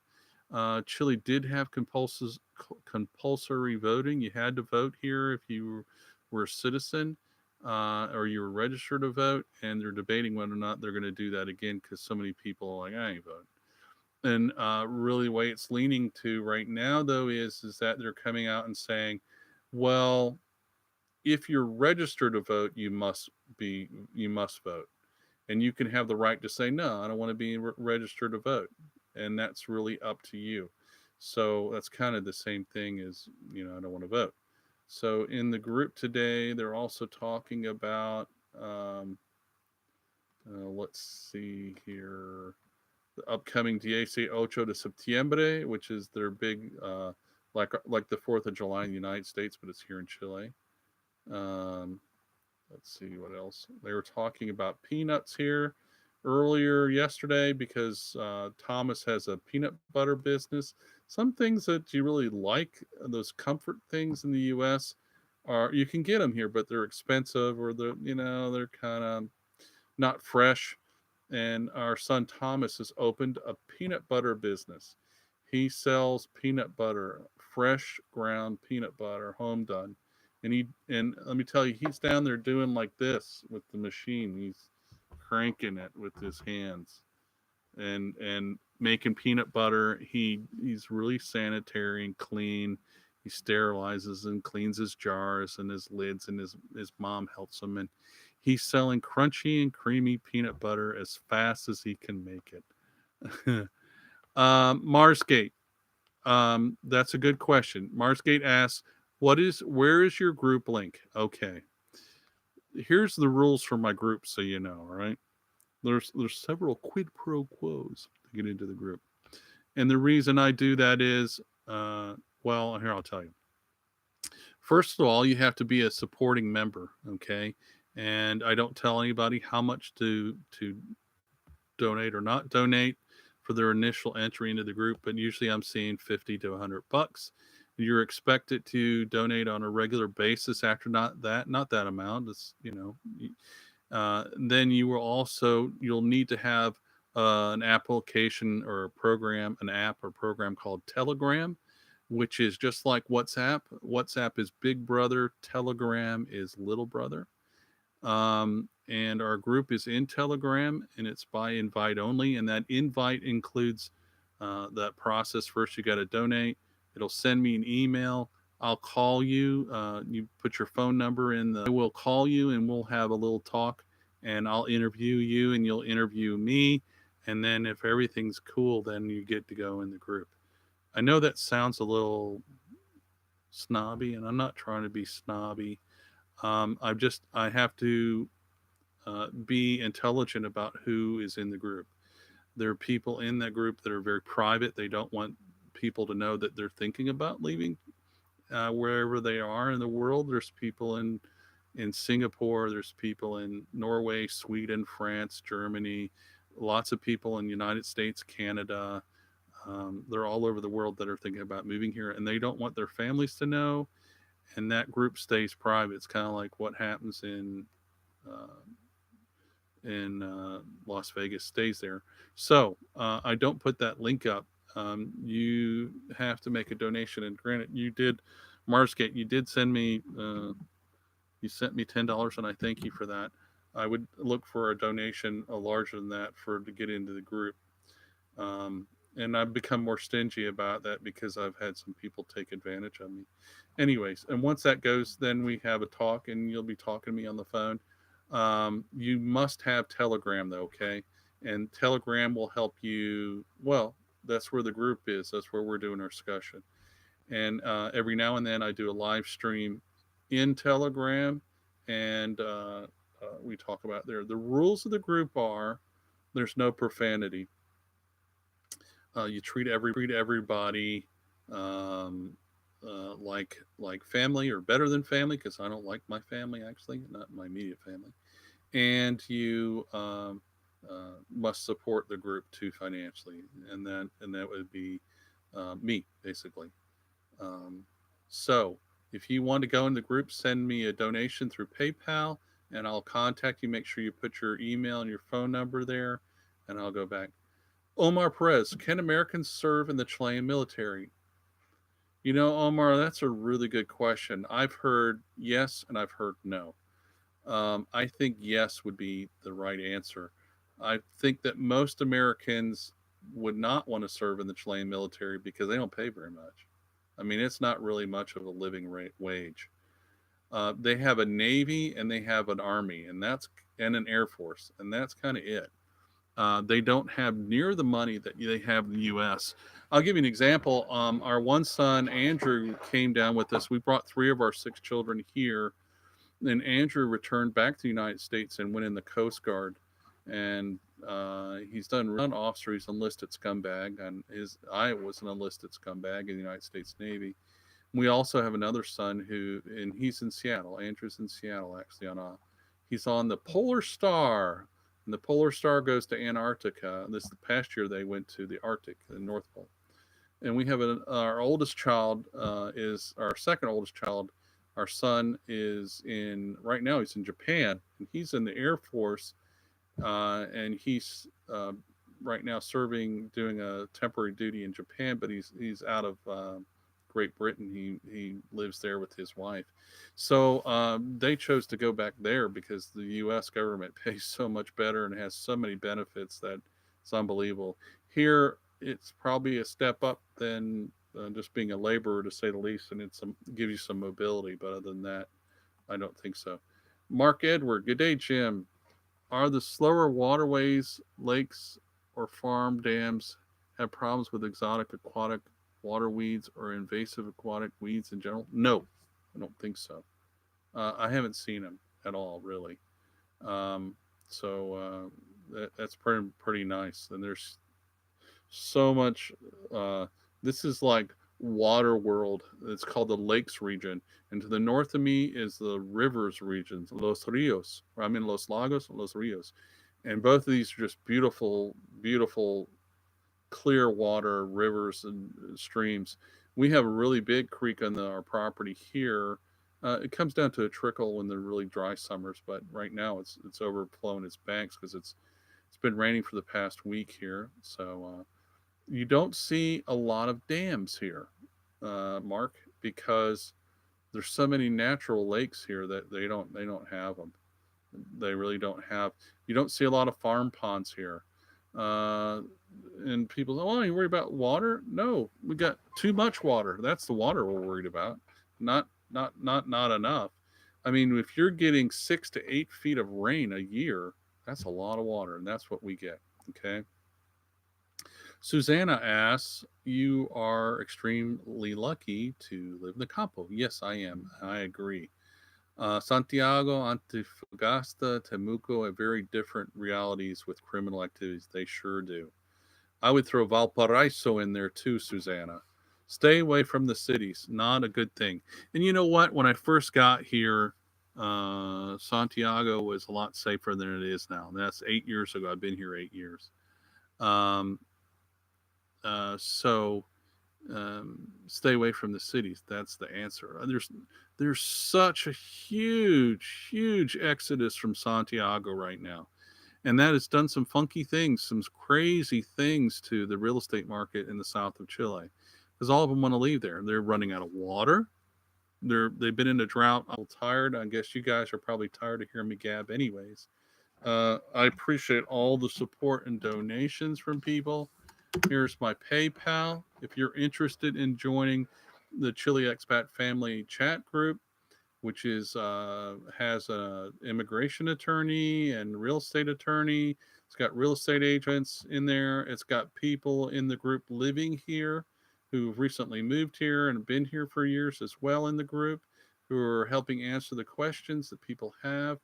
Chile did have compulsory voting. You had to vote here if you were a citizen or you were registered to vote, and they're debating whether or not they're going to do that again because so many people are like, I ain't voting. And really, the way it's leaning to right now, though, is that they're coming out and saying, well, if you're registered to vote, you must vote, and you can have the right to say no. I don't want to be registered to vote, and that's really up to you. So that's kind of the same thing as I don't want to vote. So in the group today, they're also talking about let's see here, the upcoming 18 de Septiembre, which is their big like the 4th of July in the United States, but it's here in Chile. Um, let's see what else. They were talking about peanuts here earlier yesterday because Thomas has a peanut butter business. Some things that you really like, those comfort things in the U.S., are you can get them here, but they're expensive or they're kind of not fresh. And our son Thomas has opened a peanut butter business. He sells peanut butter, fresh ground peanut butter, home done, And let me tell you, he's down there doing like this with the machine. He's cranking it with his hands and making peanut butter. He's really sanitary and clean. He sterilizes and cleans his jars and his lids, and his mom helps him. And he's selling crunchy and creamy peanut butter as fast as he can make it. Marsgate. That's a good question. Marsgate asks, where is your group link? Okay. Here's the rules for my group so you know, all right? There's several quid pro quos to get into the group. And the reason I do that is, well, here I'll tell you. First of all, you have to be a supporting member, okay? And I don't tell anybody how much to donate or not donate for their initial entry into the group, but usually I'm seeing 50 to 100 bucks. You're expected to donate on a regular basis after not that amount. It's, then you'll need to have an application or a program, an app or program called Telegram, which is just like WhatsApp. WhatsApp is big brother, Telegram is little brother. And our group is in Telegram, and it's by invite only. And that invite includes that process. First, you got to donate. It'll send me an email. I'll call you. You put your phone number in. I will call you, and we'll have a little talk. And I'll interview you, and you'll interview me. And then if everything's cool, then you get to go in the group. I know that sounds a little snobby, and I'm not trying to be snobby. I have to be intelligent about who is in the group. There are people in that group that are very private. They don't want people to know that they're thinking about leaving wherever they are in the world. There's people in Singapore. There's people in Norway, Sweden, France, Germany. Lots of people in the United States, Canada. They're all over the world that are thinking about moving here, and they don't want their families to know. And that group stays private. It's kind of like what happens in Las Vegas stays there. So I don't put that link up. You have to make a donation. And granted, you did, Marsgate, you did send me, you sent me $10, and I thank you for that. I would look for a donation larger than that to get into the group. And I've become more stingy about that because I've had some people take advantage of me. Anyways, and once that goes, then we have a talk, and you'll be talking to me on the phone. You must have Telegram, though, okay? And Telegram will help you. Well, that's where the group is. That's where we're doing our discussion. And every now and then I do a live stream in Telegram, and we talk about there. The rules of the group are there's no profanity. You treat everybody like family or better than family, because I don't like my family, actually, not my immediate family. And you must support the group too financially, and that would be me, basically. So if you want to go in the group, send me a donation through PayPal, and I'll contact you. Make sure you put your email and your phone number there, and I'll go back. Omar Perez, can Americans serve in the Chilean military? Omar, that's a really good question. I've heard yes, and I've heard no. I think yes would be the right answer. I think that most Americans would not want to serve in the Chilean military because they don't pay very much. I mean, it's not really much of a living wage. They have a Navy and they have an Army, and an Air Force, and that's kind of it. They don't have near the money that they have in the U.S. I'll give you an example. Our one son, Andrew, came down with us. We brought 3 of our 6 children here. And Andrew returned back to the United States and went in the Coast Guard. And he's done officer. He's enlisted scumbag. And I was an enlisted scumbag in the United States Navy. We also have another son and he's in Seattle. Andrew's in Seattle, actually. He's on the Polar Star. And the Polar Star goes to Antarctica. This past year they went to the Arctic, the North Pole. And we have our oldest child is our second oldest child. Our son right now he's in Japan, and he's in the Air Force, and he's right now doing a temporary duty in Japan, but he's out of Great Britain. He lives there with his wife. So they chose to go back there because the U.S. government pays so much better and has so many benefits that it's unbelievable. Here, it's probably a step up than just being a laborer, to say the least, and it's give you some mobility. But other than that, I don't think so. Mark Edward, good day, Jim. Are the slower waterways, lakes, or farm dams have problems with exotic aquatic water weeds or invasive aquatic weeds in general? No, I don't think so. I haven't seen them at all, really. Um, that's pretty nice. And there's so much. Uh, this is like water world. It's called the lakes region, and to the north of me is the rivers region, Los Rios. I mean Los Lagos, Los Rios, and both of these are just beautiful, beautiful, clear water rivers and streams. We have a really big creek on our property here. It comes down to a trickle in the really dry summers, but right now it's overflowing its banks because it's been raining for the past week here. So you don't see a lot of dams here, Mark, because there's so many natural lakes here that they don't have them. They really don't have. You don't see a lot of farm ponds here. Uh, and people say, "Oh, you worry about water?" No, we got too much water. That's the water we're worried about. Not enough. I mean, if you're getting 6 to 8 feet of rain a year, that's a lot of water, and that's what we get. Okay. Susanna asks, "You are extremely lucky to live in the Campo." Yes, I am. I agree. Santiago, Antofagasta, Temuco have very different realities with criminal activities. They sure do. I would throw Valparaiso in there too, Susanna. Stay away from the cities. Not a good thing. And you know what? When I first got here, Santiago was a lot safer than it is now. And that's 8 years ago. I've been here 8 years. Um, so stay away from the cities. That's the answer. There's such a huge exodus from Santiago right now, and that has done some funky things, some crazy things to the real estate market in the south of Chile, because all of them want to leave there. They're running out of water. They've been in a drought. I'm tired. I guess you guys are probably tired of hearing me gab, anyways. I appreciate all the support and donations from people. Here's my PayPal. If you're interested in joining the Chile Expat Family chat group, which is has an immigration attorney and real estate attorney. It's got real estate agents in there. It's got people in the group living here who've recently moved here and been here for years as well in the group, who are helping answer the questions that people have.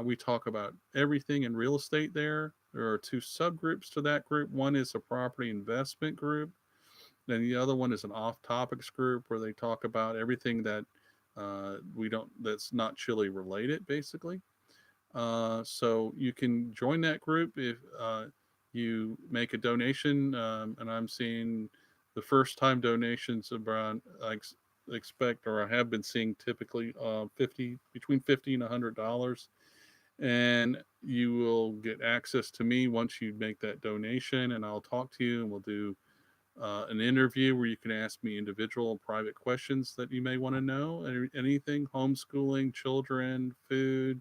We talk about everything in real estate there. There are two subgroups to that group. One is a property investment group, and the other one is an off topics group where they talk about everything that we don't that's not Chile related, basically. So you can join that group if you make a donation, and I'm seeing the first time donations around expect or I have been seeing typically 50 between 50 and $100, and you will get access to me once you make that donation, and I'll talk to you, and we'll do an interview where you can ask me individual and private questions that you may want to know. Anything homeschooling, children, food,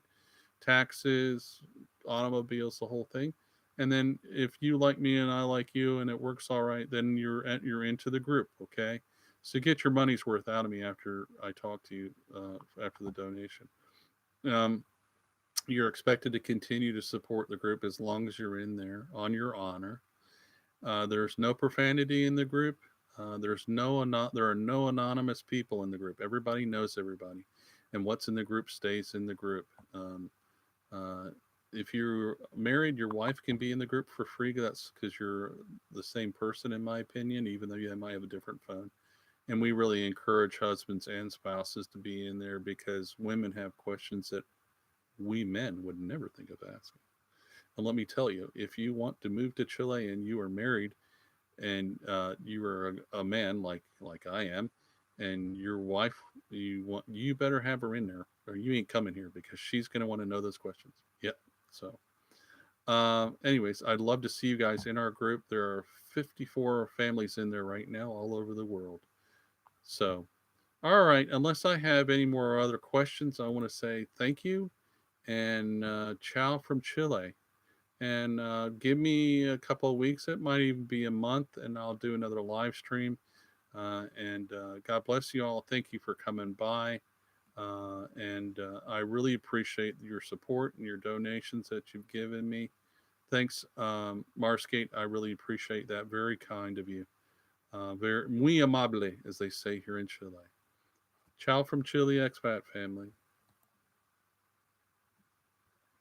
taxes, automobiles, the whole thing. And then if you like me and I like you and it works all right, then you're into the group. Okay. So get your money's worth out of me after I talk to you after the donation. Um, you're expected to continue to support the group as long as you're in there on your honor. There's no profanity in the group. There are no anonymous people in the group. Everybody knows everybody, and what's in the group stays in the group. Uh, if you're married, your wife can be in the group for free. That's because you're the same person, in my opinion, even though you might have a different phone. And we really encourage husbands and spouses to be in there because women have questions that we men would never think of asking. And let me tell you, if you want to move to Chile and you are married and you are a man like I am, and your wife, you better have her in there, or you ain't coming here because she's going to want to know those questions. Yep. So, anyways, I'd love to see you guys in our group. There are 54 families in there right now, all over the world. So, all right, unless I have any more other questions, I want to say thank you and ciao from Chile. And give me a couple of weeks. It might even be a month, and I'll do another live stream. And God bless you all. Thank you for coming by. And I really appreciate your support and your donations that you've given me. Thanks, Marsgate. I really appreciate that. Very kind of you. Very muy amable, as they say here in Chile. Ciao from Chile Expat family.